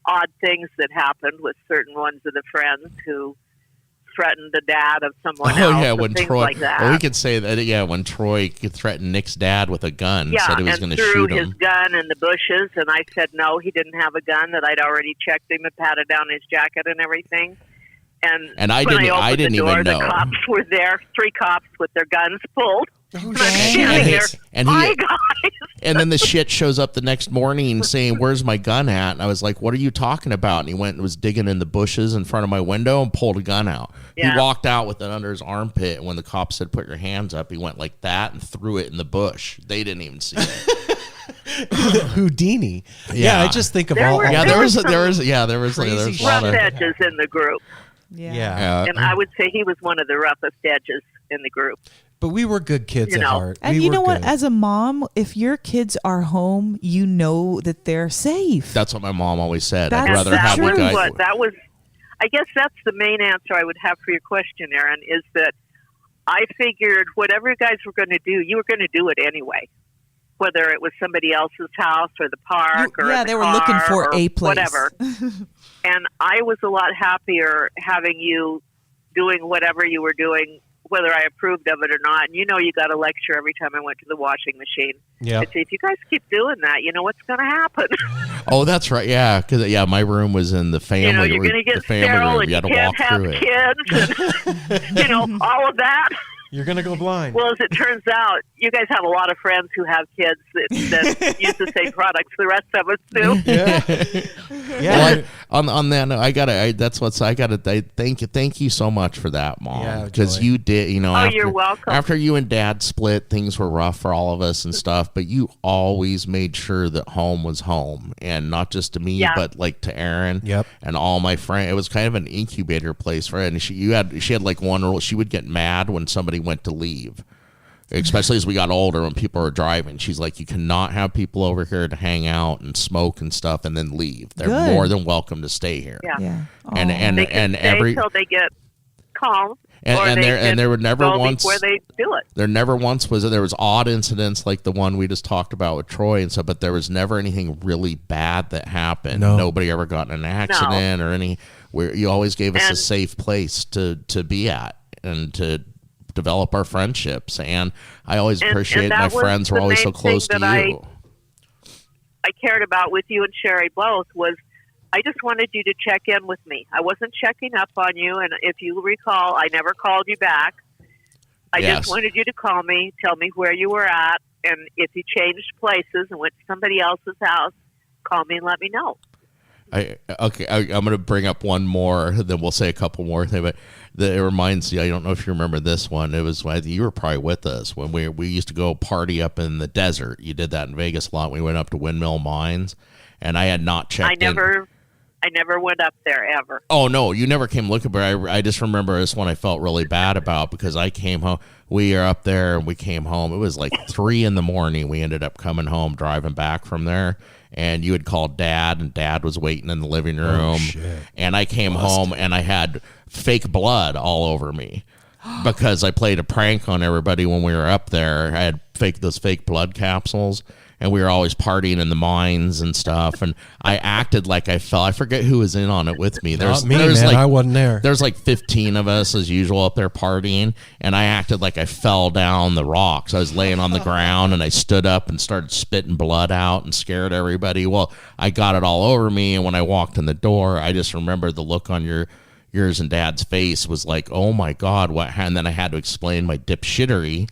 odd things that happened with certain ones of the friends who threatened the dad of someone else. Oh yeah, and when things Troy. like that. Well, we could say that. Yeah, when Troy threatened Nick's dad with a gun, said he was going and to threw shoot his him. gun in the bushes, and I said no, he didn't have a gun. That I'd already checked him and patted down his jacket and everything. And I when didn't. I I opened didn't the door, even know. The cops were there. 3 cops with their guns pulled. Oh, And I'm standing there. And Hi guys. And then the shit shows up the next morning saying, "Where's my gun at?" And I was like, "What are you talking about?" And he went and was digging in the bushes in front of my window and pulled a gun out. Yeah. He walked out with it under his armpit. And when the cop said, "Put your hands up," he went like that and threw it in the bush. They didn't even see it. Houdini. Yeah. I just think of There all. were- Yeah, there there was some there was a crazy lot Rough of. edges in the group. Yeah. And I would say he was one of the roughest edges in the group. But we were good kids at heart. And We you were know what? good. As a mom, if your kids are home, you know that they're safe. That's what my mom always said. That's I'd rather that have true. the guy. was I guess that's the main answer I would have for your question, Aaron, is that I figured whatever you guys were going to do, you were going to do it anyway. Whether it was somebody else's house or the park or yeah, the they were looking car for or a place. whatever. And I was a lot happier having you doing whatever you were doing, whether I approved of it or not. And you got a lecture every time I went to the washing machine. Yeah. I'd say, if you guys keep doing that, you know what's going to happen. Oh, that's right. Yeah, because my room was in the family. You're going to get the family sterile room. and You you had to can't walk have through it. kids and, all of that. You're going to go blind. Well, as it turns out, you guys have a lot of friends who have kids that use the same products the rest of us do. Yeah. Well, on that note, I gotta thank you so much for that, Mom, Yeah, because Joy. you did, after, you're welcome. After you and Dad split, things were rough for all of us and stuff, but you always made sure that home was home, and not just to me, but like to Aaron, Yep. and all my friends. It was kind of an incubator place for her, and she had like one rule: she would get mad when somebody went to leave. Especially as we got older, when people were driving, she's like, "You cannot have people over here to hang out and smoke and stuff, and then leave. They're Good. more than welcome to stay here." Yeah. Yeah. And Aw. and They can and stay every till they get calm. Or and they there can were never go once before they do it. there never once was there was odd incidents like the one we just talked about with Troy and stuff, but there was never anything really bad that happened. No. Nobody ever got in an accident or any. Where you always gave us a safe place to be at and to develop our friendships, and I always appreciate my that was friends were the always so main close to thing that you. I cared about with you and Sherry both was I just wanted you to check in with me. I wasn't checking up on you, and if you recall, I never called you back. I Yes. just wanted you to call me, tell me where you were at, And if you changed places and went to somebody else's house, call me and let me know. I'm going to bring up one more, then we'll say a couple more things. But it reminds you, I don't know if you remember this one. It was you were probably with us when we used to go party up in the desert. You did that in Vegas a lot. We went up to Windmill Mines, and I had not checked I never went up there ever. Oh, no, you never came looking, but I just remember this one I felt really bad about because I came home. We are up there, and we came home. It was like 3 a.m. We ended up coming home, driving back from there, and you had called Dad, and Dad was waiting in the living room. And I came home, and I had fake blood all over me because I played a prank on everybody when we were up there. I had those fake blood capsules. And we were always partying in the mines and stuff. And I acted like I fell. I forget who was in on it with me. Not me, man. I wasn't there. There's like 15 of us as usual up there partying. And I acted like I fell down the rocks. I was laying on the ground and I stood up and started spitting blood out and scared everybody. Well, I got it all over me. And when I walked in the door, I just remember the look on yours and Dad's face was like, oh my God, what? And then I had to explain my dipshittery.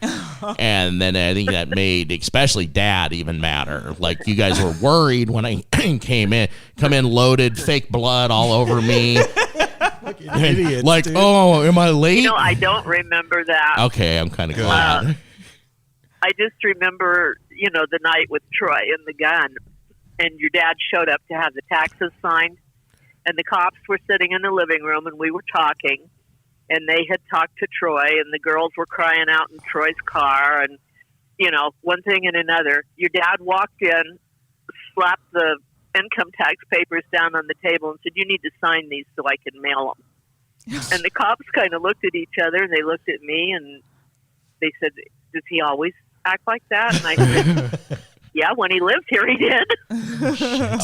And then I think that made especially Dad even madder. Like, you guys were worried when I come in loaded, fake blood all over me. Idiots, like, dude. Oh, am I late? I don't remember that. Okay, I'm kind of glad. I just remember, the night with Troy and the gun, and your dad showed up to have the taxes signed. And the cops were sitting in the living room, and we were talking, and they had talked to Troy, and the girls were crying out in Troy's car, and, one thing and another. Your dad walked in, slapped the income tax papers down on the table, and said, you need to sign these so I can mail them. And the cops kind of looked at each other, and they looked at me, and they said, does he always act like that? And I said, yeah, when he lived here, he did.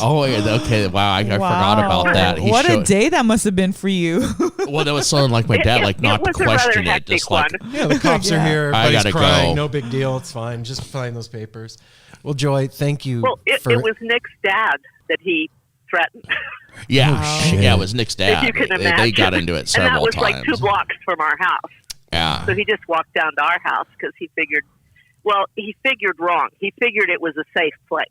Oh, okay. Wow, I forgot about that. What a day that must have been for you. Well, that was something like my dad, not to question it. Just like, the cops are here. Everybody's I gotta crying. go. No big deal. It's fine. Just sign those papers. Well, Joy, thank you. Well, it was Nick's dad that he threatened. Yeah, Oh, yeah, it was Nick's dad. If you can imagine. They got into it several times. And that was like 2 blocks from our house. Yeah. So he just walked down to our house because he figured, he figured wrong. He figured it was a safe place.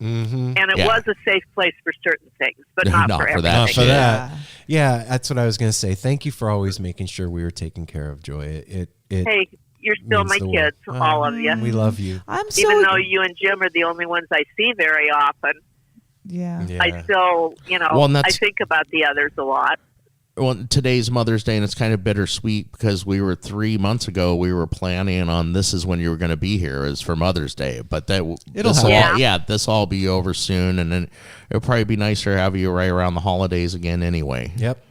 Mm-hmm. And it was a safe place for certain things, but not for everything. Not for that. Yeah, that's what I was going to say. Thank you for always making sure we were taken care of, Joy. Hey, you're still my kids, all of you. We love you. Even though you and Jim are the only ones I see very often. Yeah. I still, I think about the others a lot. Well, today's Mother's Day, and it's kind of bittersweet because 3 months ago we were planning on this is when you were going to be here is for Mother's Day, but this all be over soon, and then it'll probably be nicer to have you right around the holidays again anyway. Yep.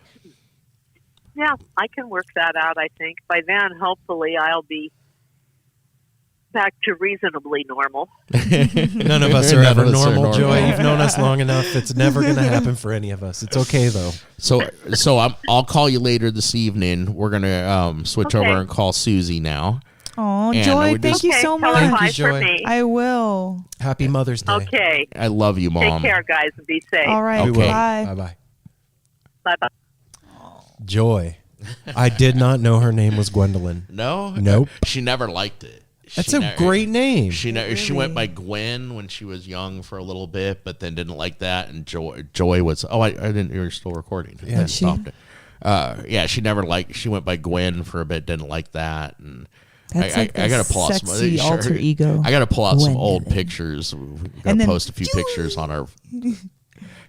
Yeah, I can work that out. I think by then, hopefully, I'll be back to reasonably normal. None of us are ever normal, Joy. You've known us long enough. It's never going to happen for any of us. It's okay, though. So I'll call you later this evening. We're going to switch over and call Susie now. Oh, Joy, thank you so much. Thank you, Joy. I will. Happy Mother's Day. Okay. I love you, Mom. Take care, guys, and be safe. All right. Okay. Bye. Bye-bye. Bye-bye. Joy. I did not know her name was Gwendolyn. No? Nope. She never liked it. That's a great name. She went by Gwen when she was young for a little bit, but then didn't like that. And Joy was I didn't. You're still recording. Yeah, stopped it. She never liked. She went by Gwen for a bit, didn't like that, and that's I gotta pull out some alter ego. I gotta pull out some Gwendolyn. old pictures. We gotta post a few pictures on our.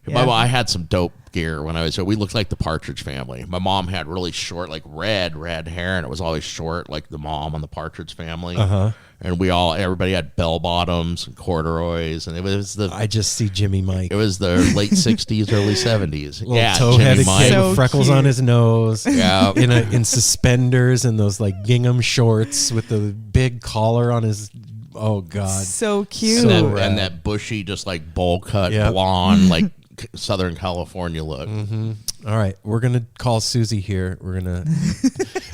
Yeah. I had some dope gear when I was. We looked like the Partridge Family. My mom had really short, like red hair, and it was always short, like the mom on the Partridge Family. And everybody had bell bottoms and corduroys, and it was the. I just see Jimmy Mike. It was the late '60s, early '70s. Little toe-headed kid with freckles on his nose. Yeah, in suspenders and those like gingham shorts with the big collar on his. Oh God, so cute. And that bushy, just like bowl cut blonde, like Southern California look. Mm-hmm. All right, we're gonna call Susie here. We're gonna.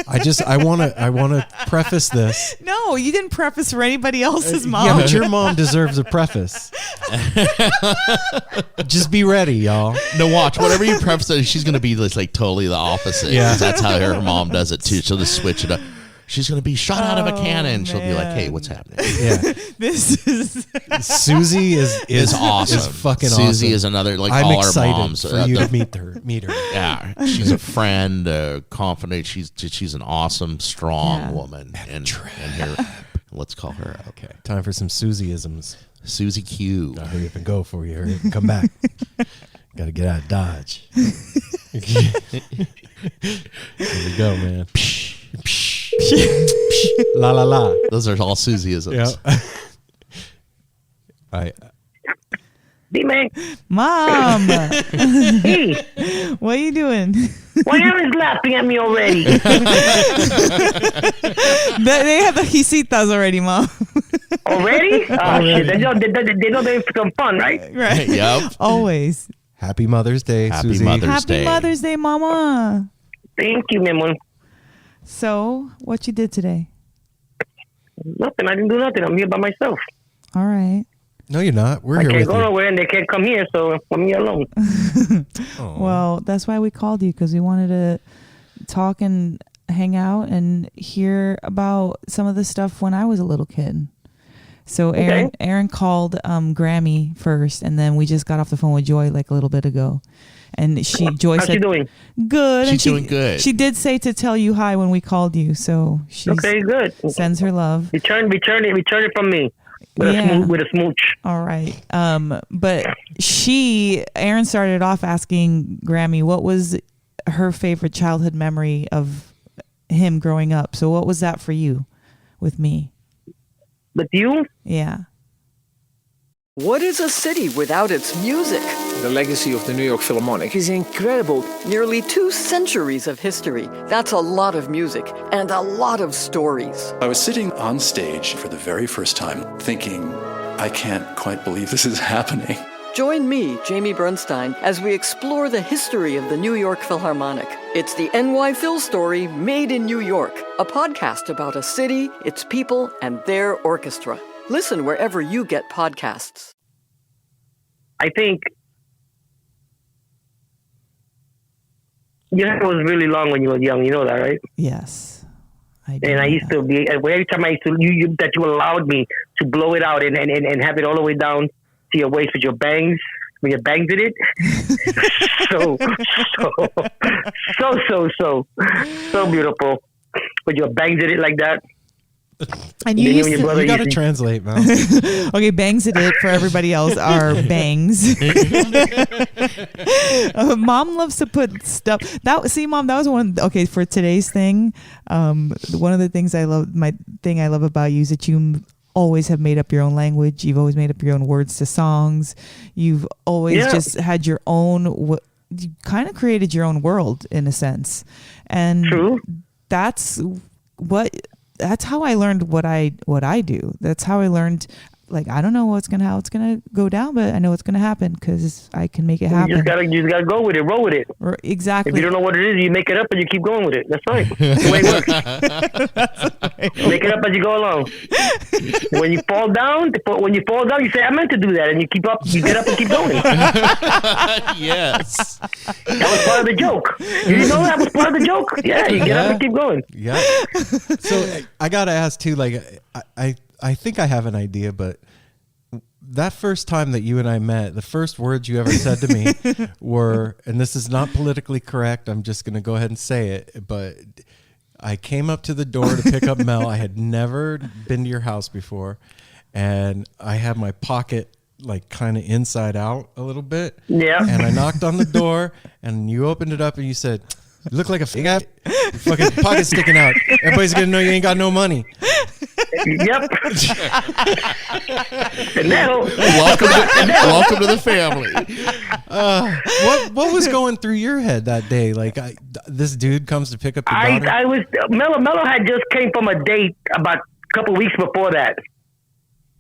I want to preface this. No, you didn't preface for anybody else's mom. Yeah, but your mom deserves a preface. Just be ready, y'all. No, watch. Whatever you preface, she's gonna be like totally the opposite. Yeah, that's how her mom does it too. She'll just switch it up. She's going to be shot out of a cannon. She'll be like, man. hey, what's happening? Yeah. This is Susie is awesome. Is fucking awesome. Susie is another, like, I'm all our excited moms. for you to meet her. Yeah, she's a friend, confident. She's an awesome, strong woman. And here, let's call her up. Okay, time for some Susieisms. Susie Q. I'll hurry up and go for you. Hurry up and come back. Got to get out of Dodge. Here we go, man. La la la. Those are all Susieisms. Yeah. I D-Man. Mom. Hey, What are you doing? why are you laughing at me already? They have the quisitas already, Mom. Already? Oh, shit. They know they're some fun, right? Right. Yep. Always. Happy Mother's Day, Happy Susie. Mother's Happy Day. Mother's Day, Mama. Thank you, mi amor. So, what you did today? Nothing. I didn't do nothing. I'm here by myself. All right. No, you're not. We're I here can't with go you. nowhere, and they can't come here, so I'm here alone. Aw. Well, that's why we called you, because we wanted to talk and hang out and hear about some of the stuff when I was a little kid. So Aaron called Grammy first, and then we just got off the phone with Joy like a little bit ago. And Joy How's said, she doing? good. She's doing good. She did say to tell you hi when we called you, so she Okay, good. sends her love. Return it from me with, Yeah. with a smooch. All right. But Aaron started off asking Grammy what was her favorite childhood memory of him growing up. So what was that for you with me? With you? Yeah. What is a city without its music? The legacy of the New York Philharmonic is incredible. Nearly 2 centuries of history. That's a lot of music and a lot of stories. I was sitting on stage for the very first time thinking, I can't quite believe this is happening. Join me, Jamie Bernstein, as we explore the history of the New York Philharmonic. It's the NY Phil story made in New York, a podcast about a city, its people, and their orchestra. Listen wherever you get podcasts. I think your hair was really long when you were young. You know that, right? Yes. I do And I know used that. to be, every time I used to, that you allowed me to blow it out and have it all the way down to your waist with your bangs, when your bangs did it. so beautiful. When your bangs did it like that. And you Then used your to, brother You got to used to- translate, Mel. okay, bangs it for everybody else are bangs. Mom loves to put stuff Mom, that was one. Okay, for today's thing, one of the things I love about you is that you always have made up your own language. You've always made up your own words to songs. You've always just had your own. You kind of created your own world in a sense, and True. that's how I learned what I do. That's how I learned. Like, I don't know how it's gonna go down, but I know it's gonna happen because I can make it happen. You just gotta go with it, roll with it. Exactly. If you don't know what it is, you make it up and you keep going with it. That's right. That's the way it works. Make it up as you go along. When you fall down, you say, "I meant to do that," and you get up and keep going. Yes. That was part of the joke. You didn't know that was part of the joke? Yeah, you get up and keep going. Yeah. So I gotta ask too. Like, I think I have an idea, but that first time that you and I met, the first words you ever said to me were, and this is not politically correct, I'm just gonna go ahead and say it, but I came up to the door to pick up Mel. I had never been to your house before, and I had my pocket like kind of inside out a little bit. Yeah. And I knocked on the door, and you opened it up, and you said, "You look like a your fucking pocket sticking out. Everybody's gonna know you ain't got no money." Yep. And now, Welcome to the family. What was going through your head that day? Like, this dude comes to pick up your daughter? Mello had just came from a date about a couple weeks before that,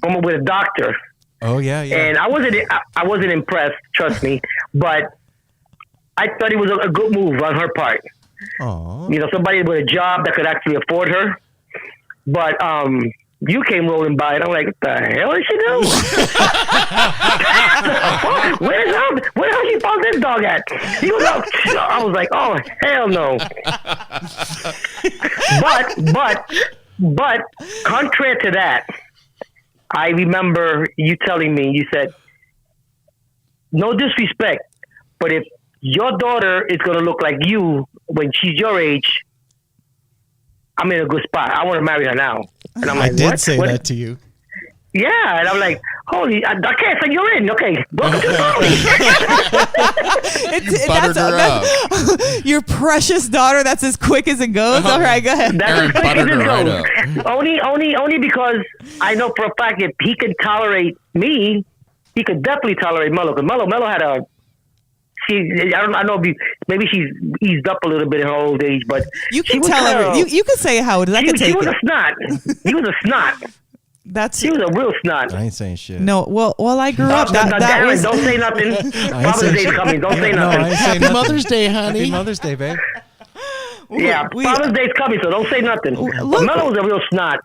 with a doctor. Oh yeah. And I wasn't impressed, trust me, but I thought it was a good move on her part. Aww. You know, somebody with a job that could actually afford her. But you came rolling by, and I'm like, what the hell is she doing? Where the hell she found this dog at? He was out. I was like, oh, hell no. But contrary to that, I remember you telling me, you said, no disrespect, but if your daughter is going to look like you when she's your age, I'm in a good spot. I want to marry her now. And I'm like, I did what? say that to you. Yeah, and I'm like, holy, okay, so you're in. Okay, welcome to the family. You buttered her up. Your precious daughter, that's as quick as it goes. All right, go ahead. That's Aaron as quick as buttered it her right goes. up. Only because I know for a fact if he could tolerate me, he could definitely tolerate Mello. Because Mello had a, I don't know if maybe she's eased up a little bit in her old age, but you can tell her. You can say how it is. I can take he was it. a snot. He was a snot. He was a real snot. I ain't saying shit. No, well, I grew up. That was. was. Don't say nothing. Father's Day's coming. Don't say nothing. I ain't saying Happy nothing. Mother's Day, honey. Happy Mother's Day, babe. Yeah, Father's Day's coming, so don't say nothing. But Mello was a real snot.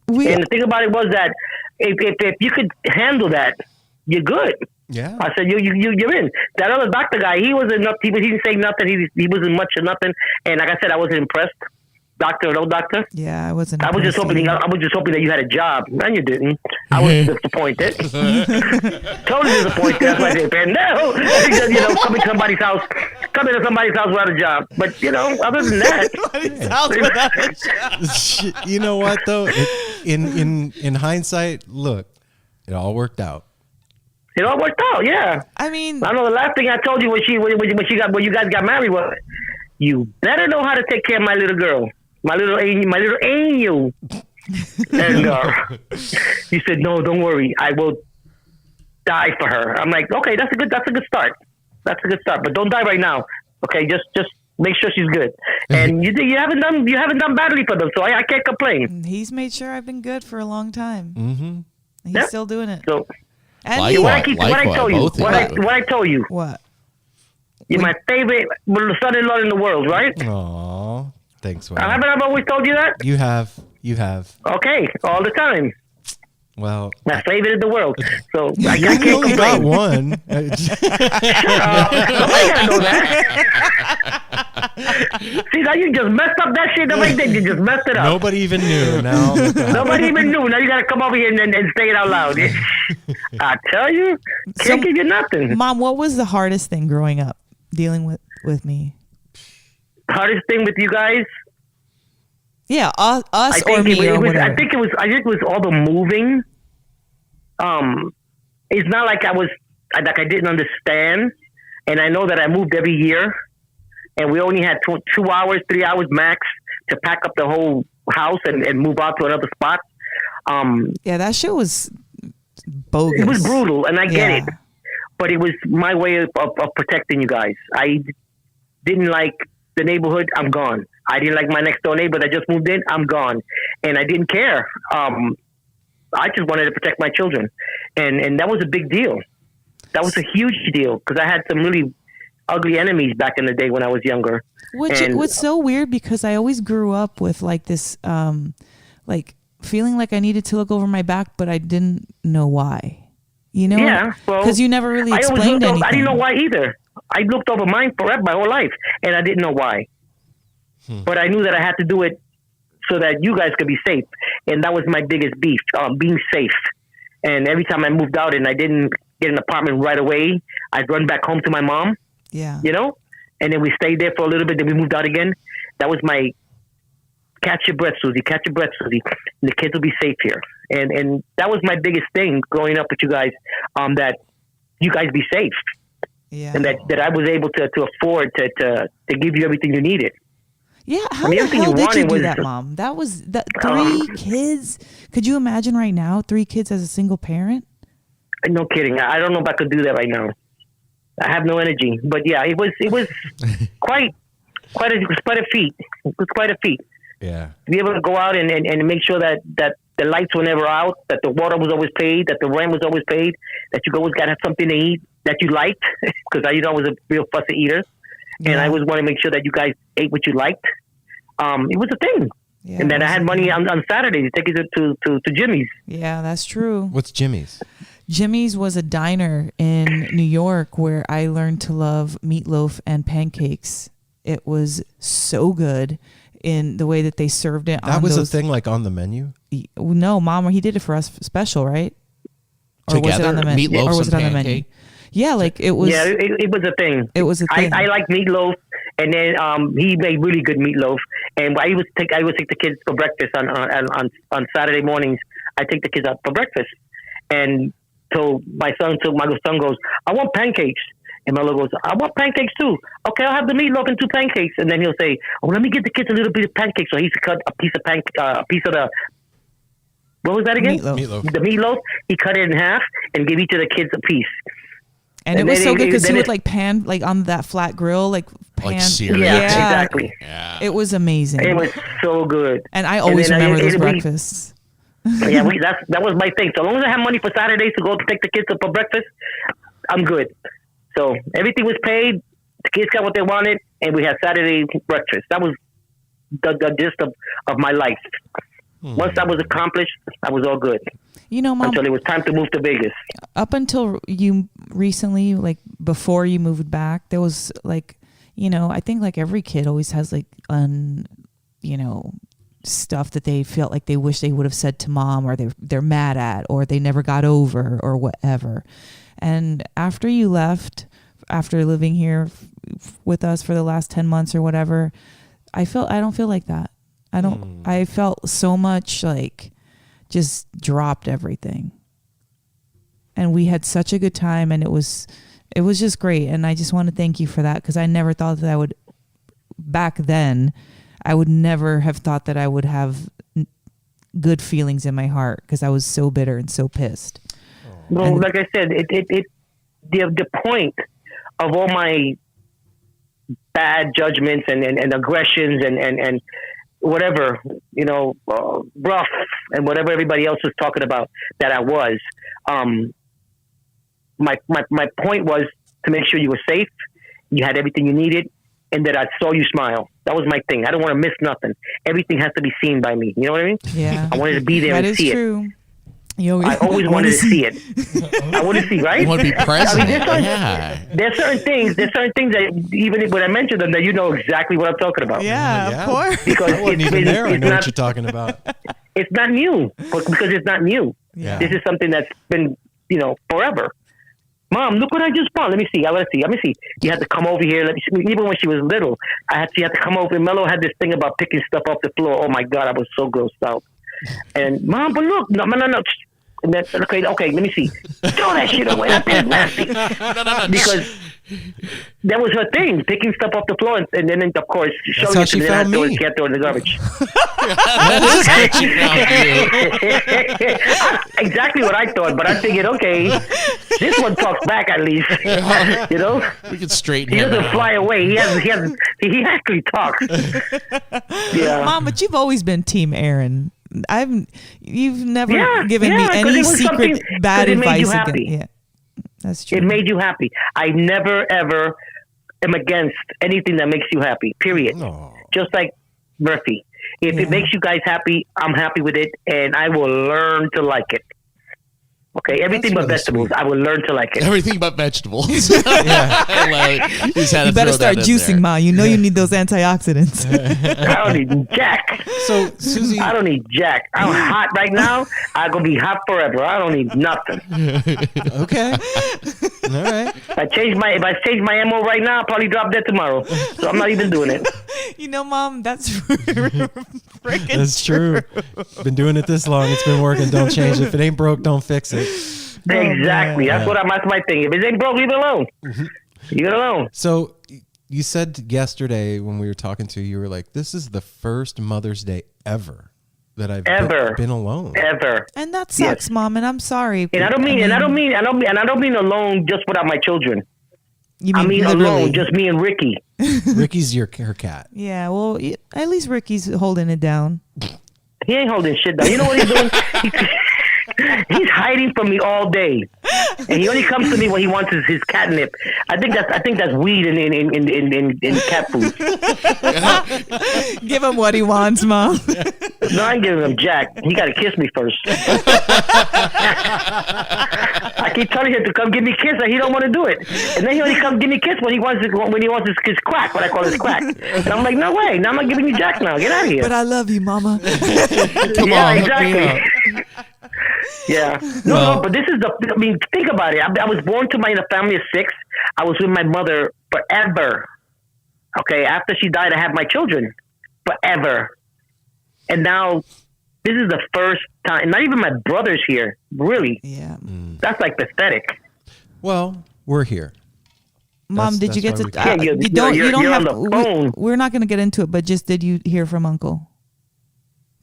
And the thing about it was that if you could handle that, you're good. Yeah. I said, you're in. That other doctor guy, he wasn't he didn't say nothing. He wasn't much of nothing. And like I said, I wasn't impressed. Doctor or no doctor. Yeah, I wasn't. I was just hoping that you had a job. And you didn't. I was disappointed. Totally disappointed. That's why I said, no. Because, come into somebody's house without a job. But other than that, You know what though? In hindsight, look, it all worked out. It all worked out, yeah. I mean, I know the last thing I told you when you guys got married was, you better know how to take care of my little girl, my little angel. And you said, no, don't worry, I will die for her. I'm like, okay, that's a good start. That's a good start, but don't die right now. Okay, just make sure she's good. And you haven't done badly for them, so I can't complain. He's made sure I've been good for a long time. Mm-hmm. He's still doing it. So. And What I told you. What? You're my favorite son-in-law in the world, right? Aw, thanks, Wayla. Haven't I always told you that? You have. Okay, all the time. Well, my favorite in the world. So I you can't only got complain. one. Somebody gotta know that. See, now you just messed up that shit right there. You just messed it up. Nobody even knew. Now, nobody even knew. Now you gotta come over here and say it out loud. I tell you, can't give you nothing. Mom, what was the hardest thing growing up dealing with me? Hardest thing with you guys? Yeah, us or me or whatever. I think it was all the moving. It's not like I didn't understand, and I know that I moved every year, and we only had 2 hours, 3 hours max to pack up the whole house and move out to another spot. Yeah, that shit was bogus. It was brutal, and I get it, but it was my way of protecting you guys. I didn't like the neighborhood. I'm gone. I didn't like my next door neighbor that just moved in. I'm gone. And I didn't care. I just wanted to protect my children. And that was a big deal. That was a huge deal because I had some really ugly enemies back in the day when I was younger. What's so weird because I always grew up with like this, like feeling like I needed to look over my back, but I didn't know why. Yeah. Because you never really explained anything. I didn't know why either. I looked over mine forever, my whole life, and I didn't know why. But I knew that I had to do it so that you guys could be safe. And that was my biggest beef, being safe. And every time I moved out and I didn't get an apartment right away, I'd run back home to my mom. Yeah. And then we stayed there for a little bit, then we moved out again. That was my catch your breath, Susie, and the kids will be safe here. And that was my biggest thing growing up with you guys, that you guys be safe. Yeah. And that I was able to afford to give you everything you needed. Yeah, how the hell did you do that, Mom? That was 3 kids. Could you imagine right now 3 kids as a single parent? No kidding. I don't know if I could do that right now. I have no energy. But yeah, it was quite a feat. It was quite a feat. Yeah. To be able to go out and make sure that the lights were never out, that the water was always paid, that the rent was always paid, that you always got to have something to eat that you liked, because I was a real fussy eater. And I always want to make sure that you guys ate what you liked. It was a thing. Yeah, and then I had money on Saturday to take it to Jimmy's. Yeah, that's true. What's Jimmy's? Jimmy's was a diner in New York where I learned to love meatloaf and pancakes. It was so good in the way that they served it. That was a thing like on the menu? No, Mom, he did it for us special, right? Or Together, was it on the menu? meatloaf Or was it on the menu? pancake? Yeah, like it was. Yeah, it was a thing. It was a thing. I like meatloaf, and then he made really good meatloaf. And I would take the kids for breakfast on Saturday mornings. I take the kids out for breakfast, and so my son goes, I want pancakes. And Mello goes, I want pancakes too. Okay, I'll have the meatloaf and 2 pancakes. And then he'll say, oh, let me get the kids a little bit of pancakes. So he's cut a piece of the, what was that again? Meatloaf. The meatloaf. He cut it in half and gave each of the kids a piece. And it was so good because he would like pan like on that flat grill, like pan. Like cereal. Yeah, exactly. Yeah. It was amazing. It was so good. And I always remember those we, breakfasts. Yeah, that was my thing. So long as I have money for Saturdays to go take the kids up for breakfast, I'm good. So everything was paid. The kids got what they wanted, and we had Saturday breakfast. That was the gist of my life. Once that was accomplished, I was all good. You know, Mom, until it was time to move to Vegas. Up until you recently, like before you moved back, there was like, you know, I think like every kid always has like stuff that they felt like they wish they would have said to mom, or they're mad at, or they never got over, or whatever. And after you left, after living here with us for the last 10 months or whatever, I don't feel like that. I felt so much like just dropped everything. And we had such a good time, and it was just great. And I just want to thank you for that, because I never thought that back then, I would never have thought that I would have good feelings in my heart, because I was so bitter and so pissed. Well, like I said, the point of all my bad judgments and aggressions and whatever, rough and whatever everybody else was talking about that I was, my point was to make sure you were safe, you had everything you needed, and that I saw you smile. That was my thing. I don't want to miss nothing. Everything has to be seen by me. You know what I mean? Yeah. I wanted to be there and see true. I always wanted to see it. I want to see, right? You want to be present. I mean, there's certain things that even when I mention them, that you know exactly what I'm talking about. Yeah, of course. Because I wasn't even there. I know what you're talking about. It's not new, because it's not new. Yeah. This is something that's been, forever. Mom, look what I just bought. Let me see. Let me see. You had to come over here. Let me see. Even when she was little, she had to come over. Mello had this thing about picking stuff off the floor. Oh my God, I was so grossed out. And Mom, but look, no. And then, okay, let me see. Throw that shit away. That thing's nasty. Because that was her thing, picking stuff off the floor, and then of course showing it to me. She had to throw it in the garbage. Exactly what I thought, but I figured, okay, this one talks back at least. We can straighten. He doesn't fly away. He actually talks. Yeah, Mom, but you've always been Team Aaron. You've never given me any secret bad advice. Yeah, that's true. It made you happy. I never ever am against anything that makes you happy. Period. No. Just like Murphy. If it makes you guys happy, I'm happy with it, and I will learn to like it. Okay, everything but vegetables. Sweet. I will learn to like it. Everything but vegetables. You better start juicing, Ma. You know you need those antioxidants. I don't need jack. So, Susie, I don't need jack. I'm hot right now. I'm gonna be hot forever. I don't need nothing. Okay. All right. If I change my MO right now, I'll probably drop dead tomorrow. So I'm not even doing it. Mom, that's freaking That's true. Been doing it this long. It's been working. Don't change it. If it ain't broke, don't fix it. Exactly. That's my thing. If it ain't broke, leave it alone. Leave it alone. So you said yesterday when we were talking to you, were like, "This is the first Mother's Day ever that I've been alone." Ever. And that sucks, Mom. And I'm sorry. And I don't mean alone just without my children. I mean alone, just me and Ricky. Ricky's her cat. Yeah. Well, at least Ricky's holding it down. He ain't holding shit down. You know what he's doing? He's hiding from me all day, and he only comes to me when he wants his catnip. I think that's weed in cat food. Give him what he wants, Mom. No, I ain't giving him jack. He got to kiss me first. I keep telling him to come give me a kiss, and he don't want to do it. And then he only comes give me a kiss when he wants his crack, what I call his crack. And I'm like, no way, now I'm not giving you jack now. Get out of here. But I love you, Mama. Come on, exactly. Yeah. No, but this is think about it. I was born to in a family of 6. I was with my mother forever. Okay, after she died, I had my children forever. And now, this is the first time, not even my brother's here, really. Yeah. That's like pathetic. Well, we're here. Mom, did you get to? You're have. on the phone. We're not going to get into it, but just did you hear from Uncle?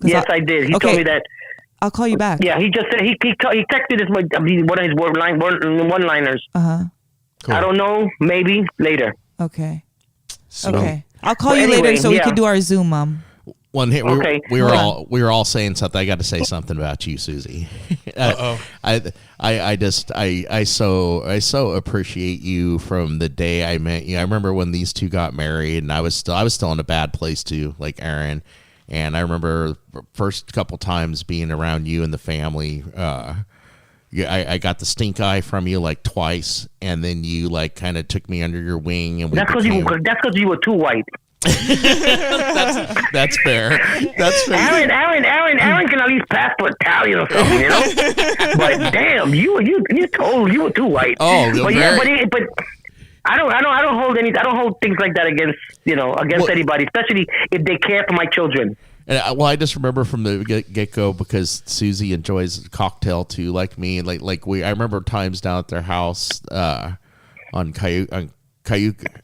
Yes, I did. He told me that. I'll call you back. Yeah, he just said he texted this one of his one-liners. Cool. I don't know. Maybe later. Okay. So, okay. I'll call you later so we can do our Zoom, Mom. We were all saying something. I got to say something about you, Susie. I so appreciate you from the day I met you. I remember when these two got married, and I was still in a bad place too, like Aaron. And I remember first couple times being around you and the family. I got the stink eye from you like twice, and then you like kind of took me under your wing, and that's because you were too white. that's fair. That's fair. Aaron can at least pass for Italian or something, you know. But damn, you were too white. Oh, but I don't hold things like that against anybody, especially if they care for my children. And I just remember from the get go, because Susie enjoys cocktail too, like me, and I remember times down at their house on Cayuga.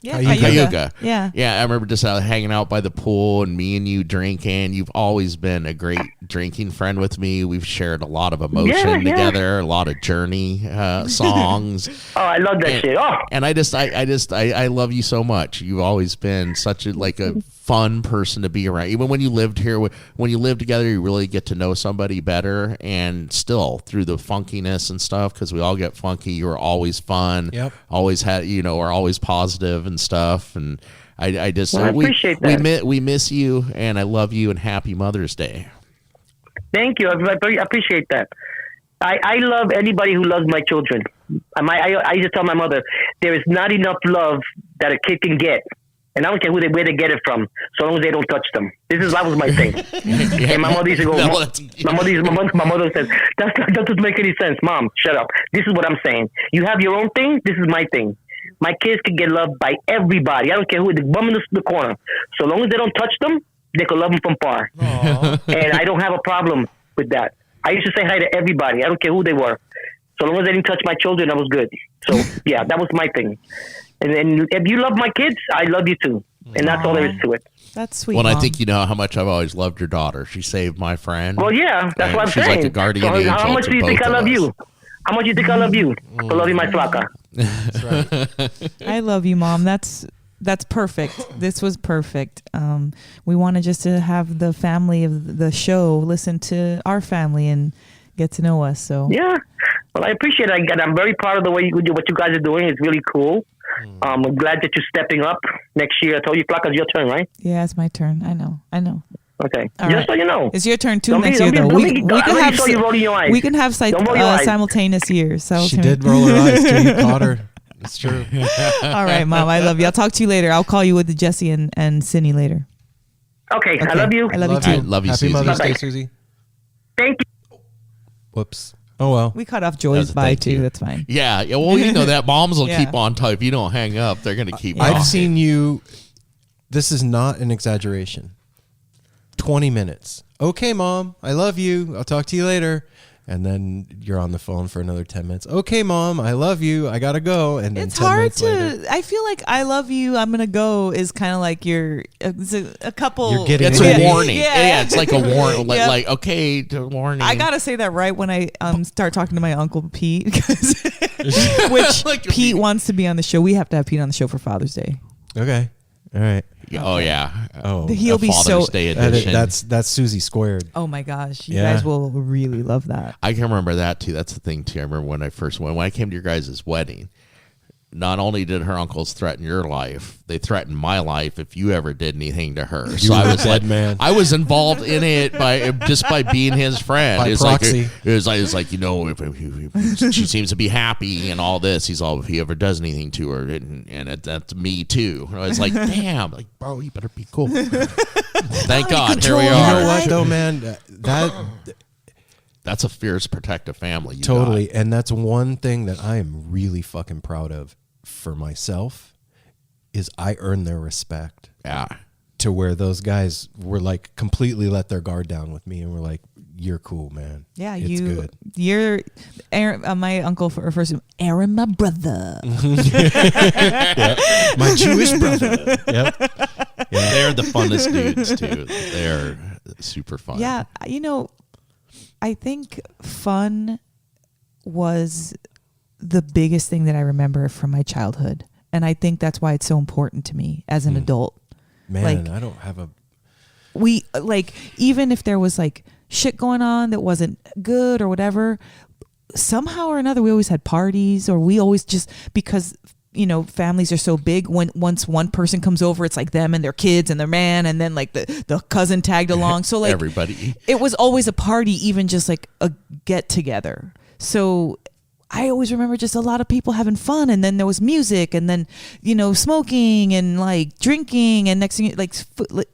Yeah. I remember just hanging out by the pool and me and you drinking. You've always been a great drinking friend with me. We've shared a lot of emotion together, a lot of journey songs. Oh, I love that shit. Oh. And I love you so much. You've always been such a fun person to be around. Even when you lived here, when you live together, you really get to know somebody better. And still through the funkiness and stuff, because we all get funky, you were always fun. Yep. Always had, are always positive and stuff. And I appreciate that. We miss you, and I love you, and happy Mother's Day. Thank you. I appreciate that. I love anybody who loves my children. I used to tell my mother, there is not enough love that a kid can get. And I don't care where they get it from, so long as they don't touch them. That was my thing. And my mother used to go, my mother says, that doesn't make any sense. Mom, shut up. This is what I'm saying. You have your own thing. This is my thing. My kids can get loved by everybody. I don't care who, the bum in the corner. So long as they don't touch them, they can love them from far. And I don't have a problem with that. I used to say hi to everybody. I don't care who they were. So long as they didn't touch my children, I was good. So, yeah, that was my thing. And if you love my kids, I love you too. And that's all there is to it. That's sweet. Well, Mom. I think you know how much I've always loved your daughter. She saved my friend. Well, yeah, that's what I'm she's saying. Like a guardian angel. How much do you think I love you? How much do you think I love you? I love you, my flaca. That's right. I love you, Mom. That's perfect. This was perfect. We wanted just to have the family of the show listen to our family and get to know us. So yeah, well, I appreciate it. I'm very proud of the way what you guys are doing. It's really cool. I'm glad that you're stepping up next year. I told you, Flaca, it's your turn, right? Yeah, it's my turn. I know. Okay. All Just right. so you know. It's your turn too next year, though. We can have simultaneous years. She did roll her eyes too. You caught her. It's true. All right, Mom. I love you. I'll talk to you later. I'll call you with Jesse and Cindy later. Okay. I love you. I love you too. I love you, Happy Susie. Mother's Day, Bye-bye. Susie. Thank you. Whoops. Oh, well. We cut off Joy's bye too. That's fine. Yeah. Well, you know that moms will Yeah. keep on type. If you don't hang up, they're going to keep I've talking. seen you. This is not an exaggeration. 20 minutes. Okay, Mom. I love you. I'll talk to you later. And then you're on the phone for another 10 minutes. Okay, Mom. I love you. I got to go. And then It's 10 hard minutes to. later, I feel like I love you. I'm gonna go is kind of like it's a couple. You're getting It's ready. a warning. Yeah. Yeah, it's like a warning. Yep. Like okay, warning. I gotta say that right when I start talking to my uncle Pete, which Like Pete wants to be on the show. We have to have Pete on the show for Father's Day. Okay. All right. Oh yeah. Oh, He'll be so. Father's Day edition. That's Susie squared. Oh my gosh, you Yeah. guys will really love that. I can remember that too. That's the thing too. I remember when I first went. When I came to your guys' wedding, not only did her uncles threaten your life, they threatened my life if you ever did anything to her. So I was like, man. I was involved in it by being his friend. By It's proxy. like it was like you know, if she seems to be happy and all this. He's all if he ever does anything to her, and that's me too. And I was like, damn, like bro, you better be cool. Thank God, here we You are. know what though, man? That's a fierce, protective family. Totally. And that's one thing that I am really fucking proud of for myself is I earned their respect. Yeah. To where those guys were like completely let their guard down with me and were like, you're cool, man. Yeah, it's good. You're Aaron, my uncle refers to Aaron, my brother. Yep. My Jewish brother. Yep. Yeah. They're the funnest dudes too. They're super fun. Yeah, I think fun was the biggest thing that I remember from my childhood. And I think that's why it's so important to me as an adult. Man, I don't have even if there was like shit going on that wasn't good or whatever, somehow or another, we always had parties, or we always just, because, families are so big, once one person comes over, it's like them and their kids and their man, and then like the cousin tagged along. So like everybody, it was always a party, even just like a get together. So I always remember just a lot of people having fun, and then there was music, and then smoking and like drinking, and next thing like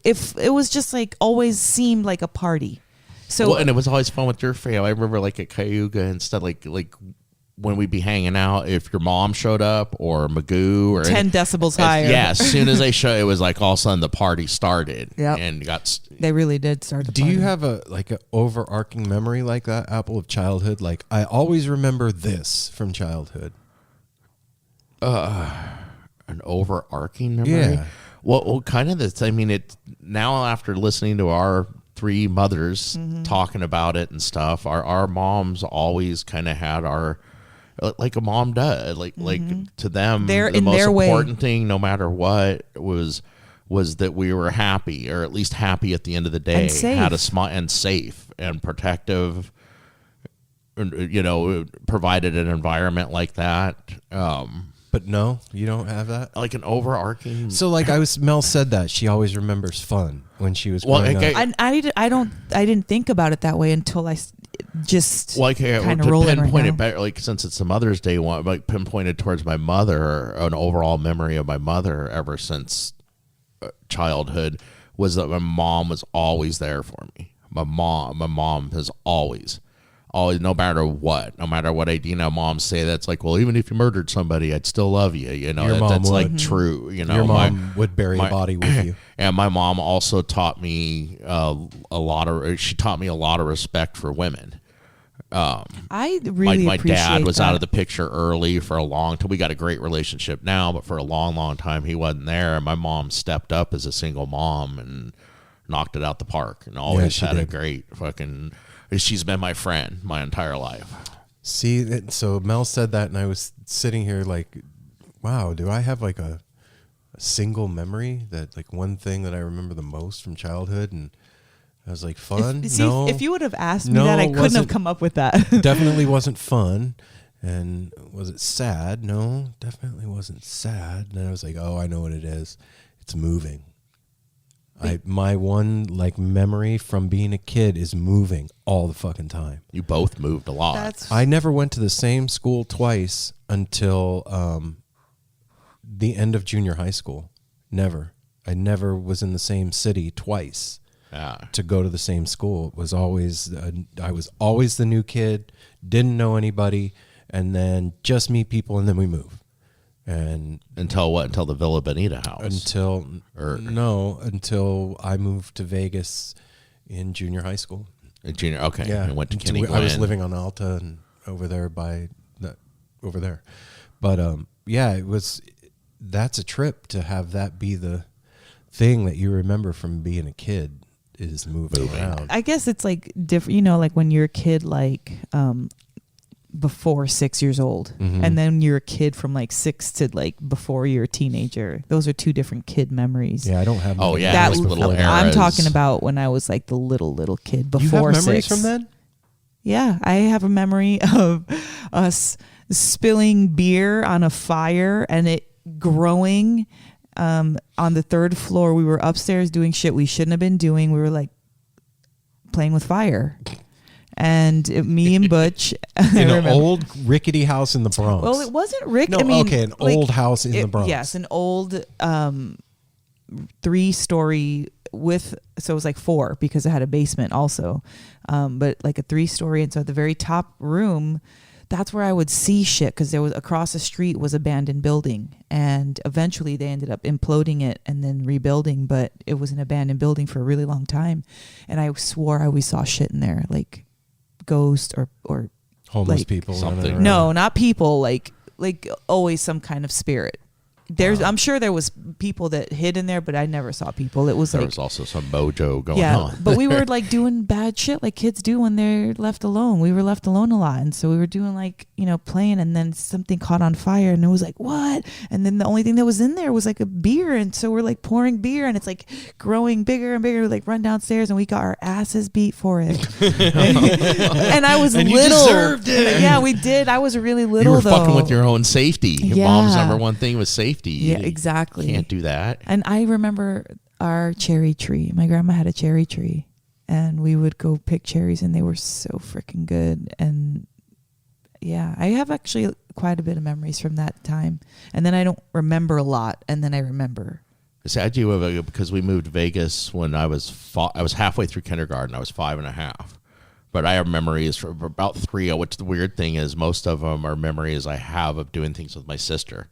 if it was just like always seemed like a party. So and it was always fun with your family. I remember like at Cayuga and stuff, like when we'd be hanging out, if your mom showed up or Magoo or 10 decibels higher. Yeah, as soon as they showed, it was like all of a sudden the party started. Yep. And they really did start the Do party. you have a overarching memory like that, Apple, of childhood? Like, I always remember this from childhood. An overarching memory? Yeah. Well, kind of this. I mean, it now after listening to our three mothers talking about it and stuff, our moms always kind of had our, like a mom does, like to them, the most important thing, no matter what, was that we were happy, or at least happy at the end of the day, and safe. had a smile, and safe and protective, provided an environment like that. But no, you don't have that? Like an overarching. So like Mel said that she always remembers fun when she was growing up. I didn't think about it that way until I just kind of roll it right pinpoint now. it back, like since it's the Mother's Day one, like pinpointed towards my mother, an overall memory of my mother ever since childhood was that my mom was always there for me. My mom has always, no matter what I do, moms say that's like, well, even if you murdered somebody, I'd still love you. Your mom that's would. like true. Your mom would bury a body with you. And my mom also taught me she taught me a lot of respect for women. I really my appreciate dad was that. out of the picture early for a long time. We got a great relationship now, but for a long time he wasn't there. And my mom stepped up as a single mom and knocked it out the park, and always had a great fucking. She's been my friend my entire life. See, so Mel said that, and I was sitting here like, wow, do I have like a single memory, that like one thing that I remember the most from childhood? And I was like, fun? If you would have asked me that, I couldn't have come up with that. Definitely wasn't fun. And was it sad? No, definitely wasn't sad. And then I was like, oh, I know what it is. It's moving. My one like memory from being a kid is moving all the fucking time. You both moved a lot. I never went to the same school twice until the end of junior high school. Never. I never was in the same city twice. To go to the same school. It was always I was always the new kid, didn't know anybody, and then just meet people, and then we move. And until what? Until the Villa Bonita house. Until I moved to Vegas in junior high school. Okay. Yeah, and went to Kenny Glenn. I was living on Alta and over there over there. But it was. That's a trip to have that be the thing that you remember from being a kid, is moving around. I guess it's like different, like when you're a kid, like before 6 years old. And then you're a kid from like 6 to like before you're a teenager. Those are two different kid memories. Yeah, I don't have. Oh, yeah. That like little eras. I'm talking about when I was like the little kid before You have memories 6. from then? Yeah, I have a memory of us spilling beer on a fire and it growing on the 3rd floor. We were upstairs doing shit we shouldn't have been doing. We were like playing with fire. And me and Butch in an old rickety house in the Bronx. Well, it wasn't Rick. No, I mean, okay, an like, old house in the Bronx. Yes, an old 3-story with, so it was like 4 because it had a basement also, but like a 3-story. And so at the very top room, that's where I would see shit because there was across the street was abandoned building, and eventually they ended up imploding it and then rebuilding. But it was an abandoned building for a really long time, and I swore I always saw shit in there, like ghosts or homeless like, people. Something. No, not people. Like always some kind of spirit. I'm sure there was people that hid in there, but I never saw people. It was There like was also some mojo going on. but we were like doing bad shit like kids do when they're left alone. We were left alone a lot, and so we were doing like, you know, playing, and then something caught on fire, and it was like, what? And then the only thing that was in there was like a beer, and so we're like pouring beer, and it's like growing bigger and bigger. We like run downstairs, and we got our asses beat for it. And I was and little. You deserved it. Yeah, we did. I was really little. You were though. fucking with your own safety. Yeah. Mom's number one thing was safety. Yeah, exactly. Can't do that. And I remember our cherry tree. My grandma had a cherry tree, and we would go pick cherries, and they were so freaking good. And yeah, I have actually quite a bit of memories from that time. And then I don't remember a lot, and then I remember. See, I do because we moved to Vegas when I was halfway through kindergarten. I was 5.5. But I have memories for about 3, which the weird thing is most of them are memories I have of doing things with my sister.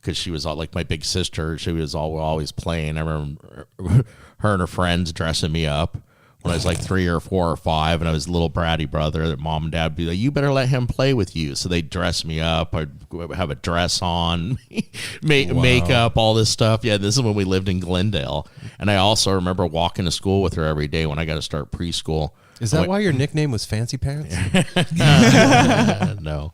Because she was like my big sister. She was always playing. I remember her and her friends dressing me up when I was like 3 or 4 or 5, and I was a little bratty brother that mom and dad would be like, you better let him play with you. So they'd dress me up. I'd have a dress on, makeup, all this stuff. Yeah, this is when we lived in Glendale. And I also remember walking to school with her every day when I got to start preschool. Is that why your nickname was Fancy Pants? No.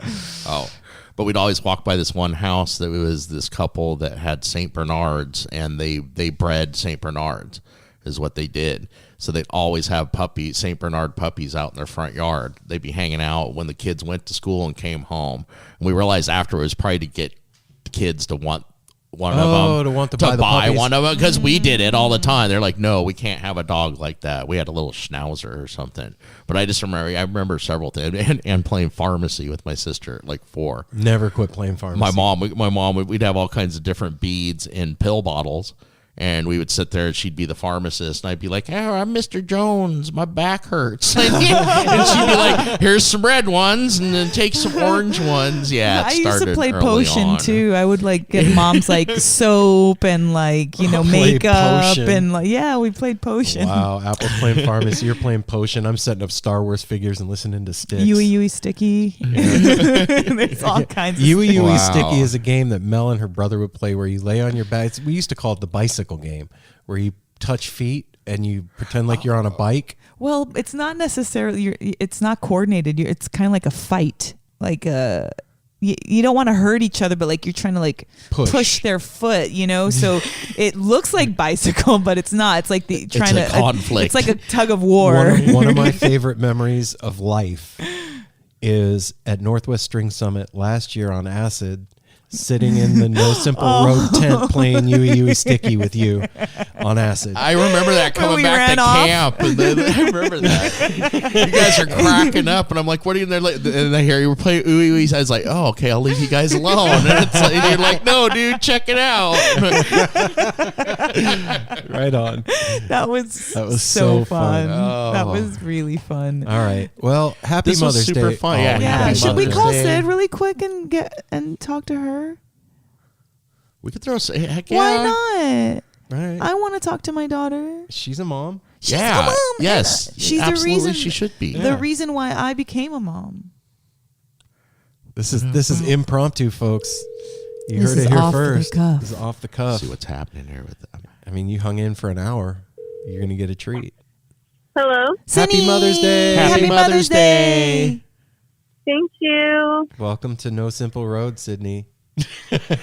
Oh. But we'd always walk by this one house that was this couple that had St. Bernards, and they bred St. Bernards is what they did. So they'd always have puppies, St. Bernard puppies out in their front yard. They'd be hanging out when the kids went to school and came home. And we realized afterwards probably to get the kids to want one of them to buy one of them, because we did it all the time. They're like, no, we can't have a dog like that. We had a little schnauzer or something. But I remember several things, and playing pharmacy with my sister at like 4. Never quit playing pharmacy. My mom, we'd have all kinds of different beads in pill bottles. And we would sit there, and she'd be the pharmacist, and I'd be like, "Oh, I'm Mr. Jones. My back hurts." And she'd be like, "Here's some red ones, and then take some orange ones." Yeah, I used to play potion too. I would like get mom's like soap and like, you know, makeup and like, yeah, we played potion. Wow, Apple's playing pharmacy. You're playing potion. I'm setting up Star Wars figures and listening to Styx. Yui Sticky. There's all kinds of Yui Sticky is a game that Mel and her brother would play where you lay on your back. We used to call it the bicycle game, where you touch feet and you pretend like you're on a bike. Well, it's not necessarily, it's not coordinated. It's kind of like a fight. Like you don't want to hurt each other, but like you're trying to like push their foot, you know? So it looks like bicycle, but it's not. It's like it's a conflict. It's like a tug of war. One of my favorite memories of life is at Northwest String Summit last year on acid, sitting in the No Simple Road tent playing Yui Sticky with you on acid. I remember that coming back to camp. And then, I remember that. You guys are cracking up, and I'm like, what are you there? And I hear you were playing Yui. I was like, oh, okay, I'll leave you guys alone. And you're like, no, dude, check it out. Right on. That was so fun. Oh. That was really fun. All right. Well, happy this Mother's was super Day. fun. Yeah. Should we Mother's call Day. Sid really quick and talk to her? We could throw. Heck yeah. Why not? Right. I want to talk to my daughter. She's a mom. She's a mom. Yes. She's absolutely, the reason. she should be. The reason why I became a mom. This is impromptu, folks. You This heard is it here off the first. cuff. This is off the cuff. See what's happening here with them. I mean, you hung in for an hour. You're gonna get a treat. Hello. Happy Mother's Day. Happy Mother's Day. Thank you. Welcome to No Simple Road, Sydney.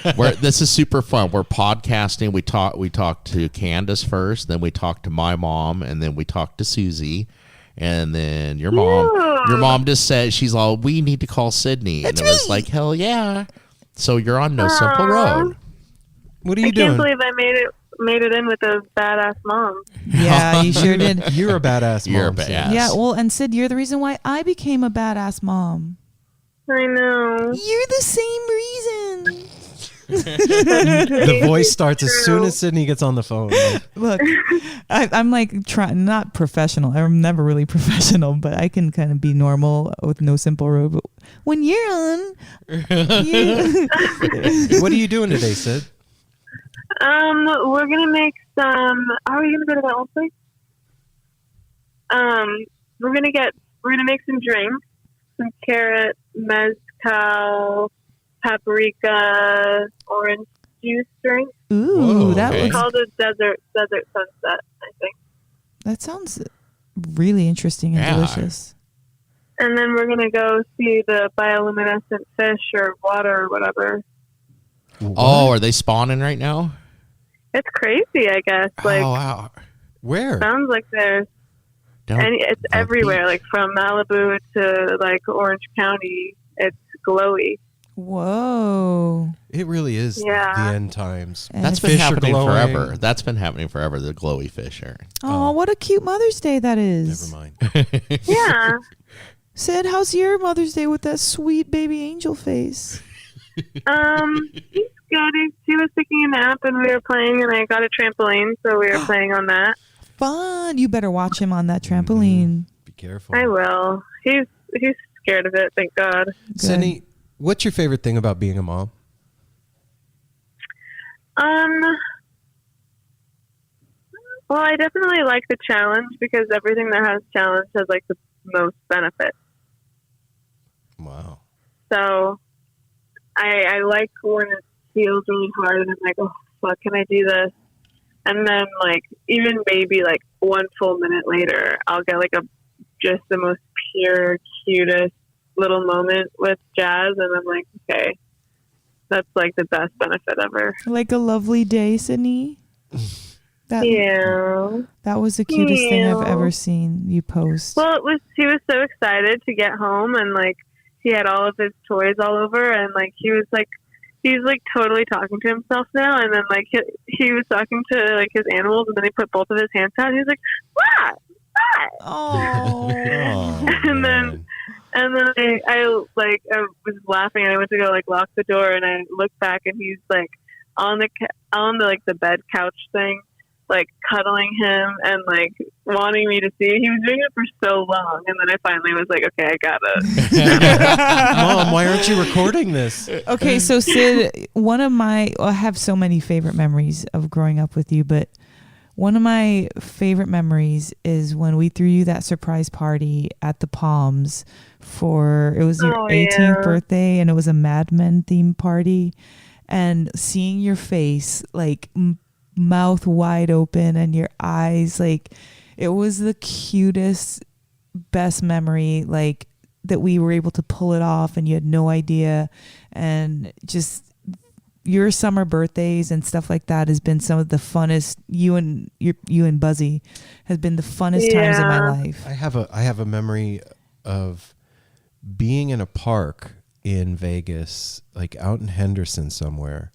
This is super fun. We're podcasting. We talked to Candace first, then we talked to my mom, and then we talked to Susie, and then your mom. Yeah. Your mom just said, she's all, we need to call Sydney. And it was like, hell yeah. So you're on No Simple Road. What are you I doing? can't believe I made it in with a badass mom. Yeah, you sure did. You're a badass mom. You're a badass. Yeah, well, and Sid, you're the reason why I became a badass mom. I know. You're the same reason. The voice starts as soon as Sydney gets on the phone. Look, I'm like trying, not professional. I'm never really professional, but I can kind of be normal with No Simple Road. But when you're on, What are you doing today, Sid? We're gonna make some. Are we gonna go to that old place? We're gonna make some drinks, some carrot, mezcal, paprika, orange juice drink. Ooh, that It's looks. called a desert sunset, I think. That sounds really interesting and delicious. And then we're gonna go see the bioluminescent fish or water or whatever. Oh, are they spawning right now? It's crazy, I guess. Like, oh, wow. Where? sounds like there's. And it's everywhere, like from Malibu to like Orange County. It's glowy. Whoa. It really is the end times. That's been Fish are happening glowing. forever. That's been happening forever, the glowy fish are. Oh, what a cute Mother's Day that is. Never mind. Yeah. Sid, how's your Mother's Day with that sweet baby angel face? He's good. He was taking a nap and we were playing, and I got a trampoline, so we were playing on that. Fun. You better watch him on that trampoline. Be careful. I will. He's scared of it, thank God. Sydney, what's your favorite thing about being a mom? Well, I definitely like the challenge because everything that has challenge has like the most benefit. Wow. So I like when it feels really hard and I'm like, oh, fuck, can I do this? And then like even maybe like one full minute later, I'll get like just the most pure, cutest little moment with Jazz, and I'm like, okay, that's like the best benefit ever. Like a lovely day, Sydney. That was the cutest thing I've ever seen you post. Well, he was so excited to get home, and like he had all of his toys all over, and like he's totally talking to himself now. And then like he was talking to like his animals, and then he put both of his hands out. And he was like, "What? What?" Oh. and then I was laughing, and I went to go like lock the door, and I looked back, and he's like on the like the bed couch thing, like cuddling him and like wanting me to see. He was doing it for so long, and then I finally was like, okay, I got it. Mom, why aren't you recording this? Okay, so Sid, I have so many favorite memories of growing up with you, but one of my favorite memories is when we threw you that surprise party at the Palms it was your 18th birthday, and it was a Mad Men themed party, and seeing your face like mouth wide open and your eyes, like it was the cutest, best memory, like that we were able to pull it off and you had no idea. And just your summer birthdays and stuff like that has been some of the funnest. You and Buzzy has been the funnest times of my life. I have a memory of being in a park in Vegas, like out in Henderson somewhere,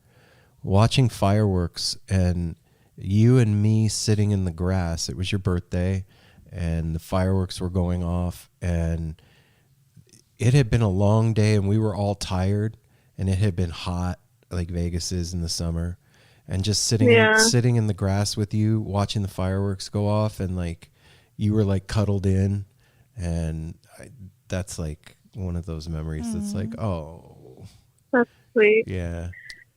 watching fireworks, and you and me sitting in the grass. It was your birthday, and the fireworks were going off, and it had been a long day, and we were all tired, and it had been hot like Vegas is in the summer, and just sitting in the grass with you, watching the fireworks go off, and like you were like cuddled in, and that's like one of those memories that's like, oh, that's sweet. Yeah.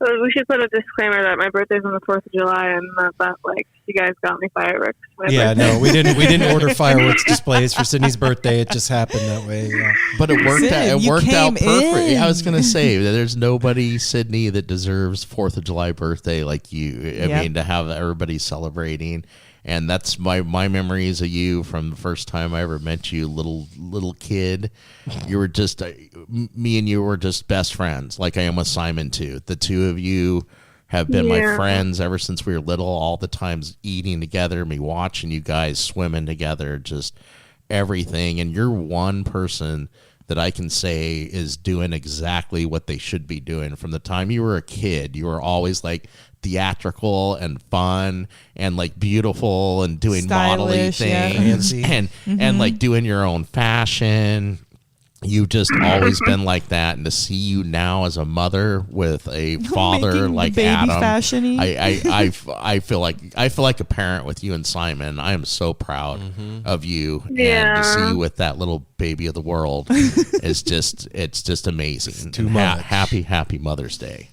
So we should put a disclaimer that my birthday's on the 4th of July, and not that like you guys got me fireworks. No, we didn't order fireworks displays for Sydney's birthday. It just happened that way. Yeah. But it worked Sid, out. It you worked out came perfect. in. I was gonna say that there's nobody, Sydney, that deserves 4th of July birthday like you. I mean, to have everybody celebrating. And that's my memories of you from the first time I ever met you, little kid. You were just me and you were just best friends, like I am with Simon too. The two of you have been my friends ever since we were little. All the times eating together, me watching you guys swimming together, just everything. And you're one person that I can say is doing exactly what they should be doing. From the time you were a kid, you were always like theatrical and fun and like beautiful and doing modeling things and like doing your own fashion. You've just always been like that, and to see you now as a mother with a father like Adam, I feel like a parent with you and Simon. I am so proud of you, and to see you with that little baby of the world is just amazing. It's too much. Happy Mother's Day.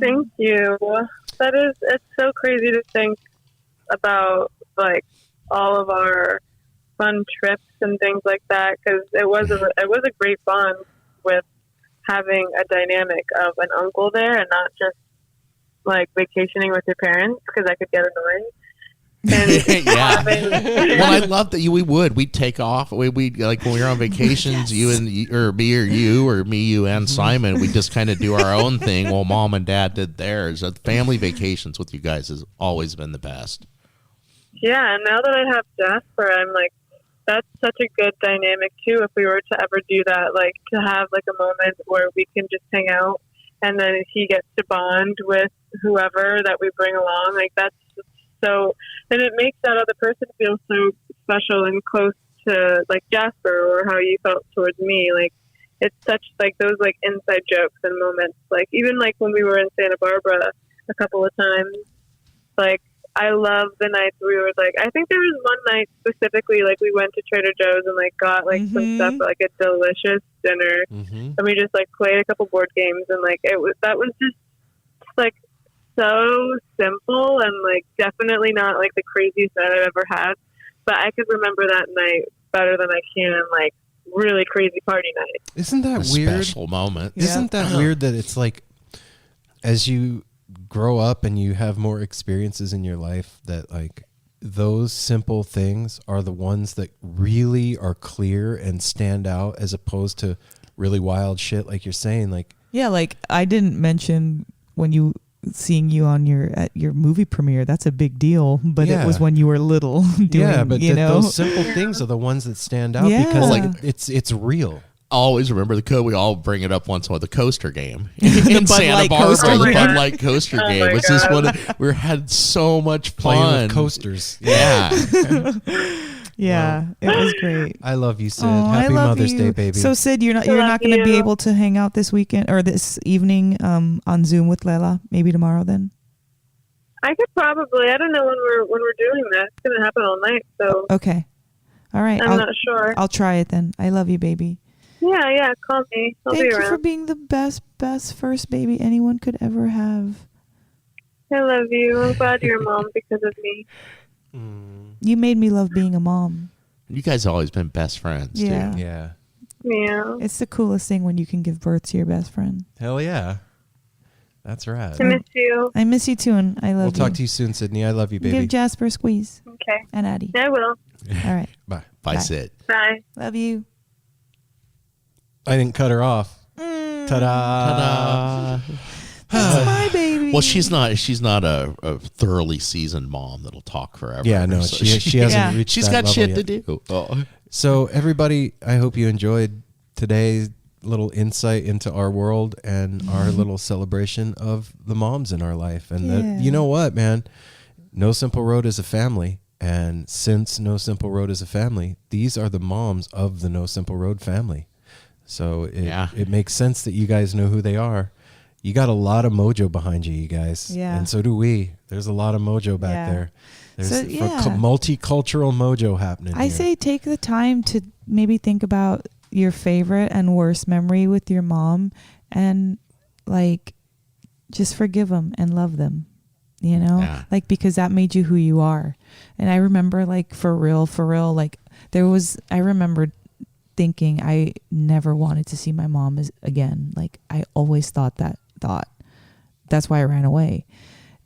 Thank you. It's so crazy to think about, like, all of our fun trips and things like that, because it was a great bond with having a dynamic of an uncle there and not just like vacationing with your parents, because I could get annoying. And well, I love that we'd take off. We like when we were on vacations, you and Simon, we just kind of do our own thing while mom and dad did theirs. Family vacations with you guys has always been the best. Yeah, and now that I have Jasper, I'm like, that's such a good dynamic too. If we were to ever do that, like to have like a moment where we can just hang out, and then he gets to bond with whoever that we bring along, like that's so. And it makes that other person feel so special and close to like Jasper, or how you felt towards me. Like it's such like those like inside jokes and moments. Like even like when we were in Santa Barbara a couple of times, like. I love the nights we were like, I think there was one night specifically, like we went to Trader Joe's and like got like some stuff, like a delicious dinner, and we just like played a couple board games, and like that was just like so simple and like definitely not like the craziest night I've ever had, but I could remember that night better than I can like really crazy party nights. Isn't that weird? Special moment. Isn't that weird that it's like as you grow up and you have more experiences in your life, that like those simple things are the ones that really are clear and stand out, as opposed to really wild shit like you're saying. Like like I didn't mention when seeing you on at your movie premiere, that's a big deal, but it was when you were little doing, but those simple things are the ones that stand out because like it's real. Always remember the code. We all bring it up once with the coaster game in Santa Barbara. The Bud Light coaster game was just we had so much fun playing with coasters. Yeah, it was great. I love you, Sid. Happy Mother's Day, baby. So Sid, you're not going to be able to hang out this weekend or this evening on Zoom with Layla. Maybe tomorrow then. I could probably. I don't know when we're doing that. It's going to happen all night. So okay, all right. I'm not sure. I'll try it then. I love you, baby. Yeah, call me. Thank you for being the best first baby anyone could ever have. I love you. I'm glad you're a mom because of me. You made me love being a mom. You guys have always been best friends, too. Yeah. It's the coolest thing when you can give birth to your best friend. Hell yeah. That's right. I miss you. I miss you too, and I love you. We'll talk to you soon, Sydney. I love you, baby. Give Jasper a squeeze. Okay. And Addie. I will. All right. Bye. Bye, Sid. Bye. Love you. I didn't cut her off. Ta-da. Ta-da. That's my baby. Well, she's not a thoroughly seasoned mom that'll talk forever. Yeah, no, so she hasn't reached She's that got level shit yet. to do. Oh. So everybody, I hope you enjoyed today's little insight into our world and our little celebration of the moms in our life. And that, you know what, man? No Simple Road is a family. And since No Simple Road is a family, these are the moms of the No Simple Road family. So it makes sense that you guys know who they are. You got a lot of mojo behind you, you guys. Yeah. And so do we. There's a lot of mojo back there. There's multicultural mojo happening I here. say take the time to maybe think about your favorite and worst memory with your mom, and like just forgive them and love them, you know? Like, because that made you who you are. And I remember, like, for real, like I remember thinking I never wanted to see my mom again. Like, I always thought. That's why I ran away.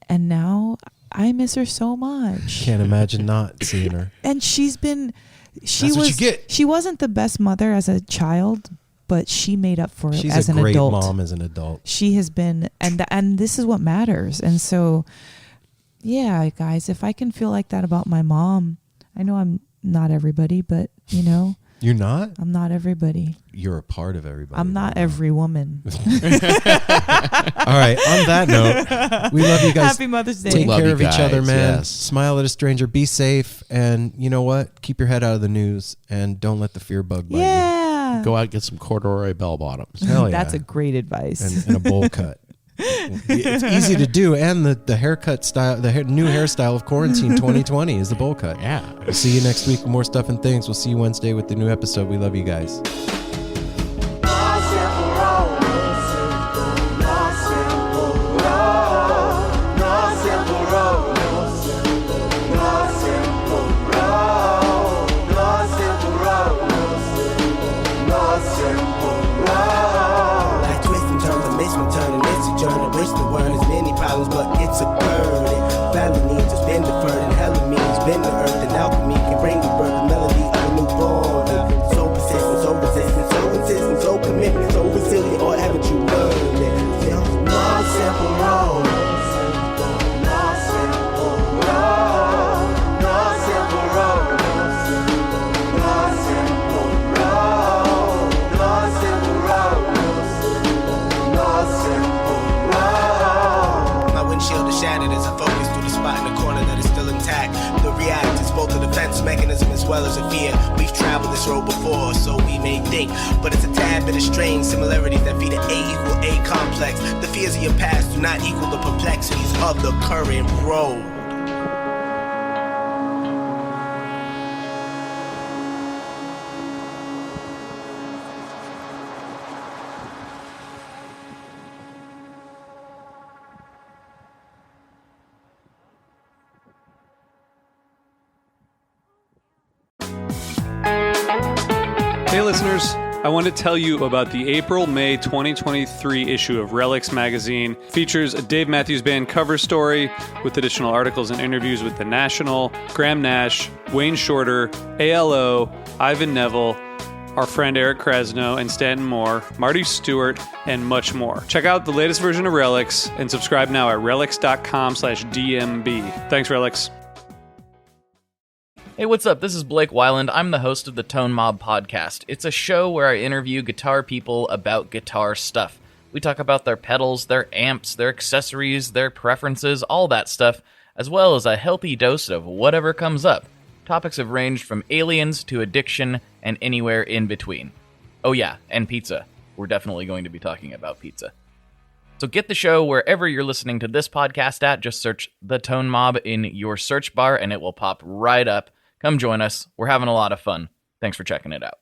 And now I miss her so much. Can't imagine not seeing her. And she That's what you get. She wasn't the best mother as a child, but she made up for it She's as a an great adult. mom as an adult. She has been, and this is what matters. And so, yeah, guys, if I can feel like that about my mom, I know I'm not everybody, but you know. You're not? I'm not everybody. You're a part of everybody. I'm not every woman. All right. On that note, we love you guys. Happy Mother's Day. Take Love care you of each other, guys, man. yes. Smile at a stranger. Be safe. And you know what? Keep your head out of the news and don't let the fear bug bite Yeah. Go out and get some corduroy bell bottoms. you. Hell yeah. That's a great advice. And a bowl cut. It's easy to do. And the haircut style, new hairstyle of quarantine 2020 is the bowl cut. Yeah. We'll see you next week with more stuff and things. We'll see you Wednesday with the new episode. We love you guys. But it's a burden. Family needs has been deferred, and hella means been the earth, and alchemy can bring the birth, the melody of a newborn. So persistent, so resistant, so insistent, so commitment, so resilient, or haven't you learned it? No simple road. No simple road. No simple road. No simple road. No simple road. No simple road. My windshield is shattered as I focus through the spot in the corner that is still intact. The react is both a defense mechanism as well as a fear. We've traveled this road before, so we may think, but it's a tad bit of strange similarities that feed an A=A complex. The fears of your past do not equal the perplexities of the current road. Hey listeners, I want to tell you about the April-May 2023 issue of Relics magazine. Features a Dave Matthews Band cover story with additional articles and interviews with The National, Graham Nash, Wayne Shorter, ALO, Ivan Neville, our friend Eric Krasno and Stanton Moore, Marty Stewart, and much more. Check out the latest version of Relics and subscribe now at relics.com/DMB. Thanks, Relics. Hey, what's up? This is Blake Weiland. I'm the host of the Tone Mob Podcast. It's a show where I interview guitar people about guitar stuff. We talk about their pedals, their amps, their accessories, their preferences, all that stuff, as well as a healthy dose of whatever comes up. Topics have ranged from aliens to addiction and anywhere in between. Oh yeah, and pizza. We're definitely going to be talking about pizza. So get the show wherever you're listening to this podcast at. Just search The Tone Mob in your search bar and it will pop right up. Come join us. We're having a lot of fun. Thanks for checking it out.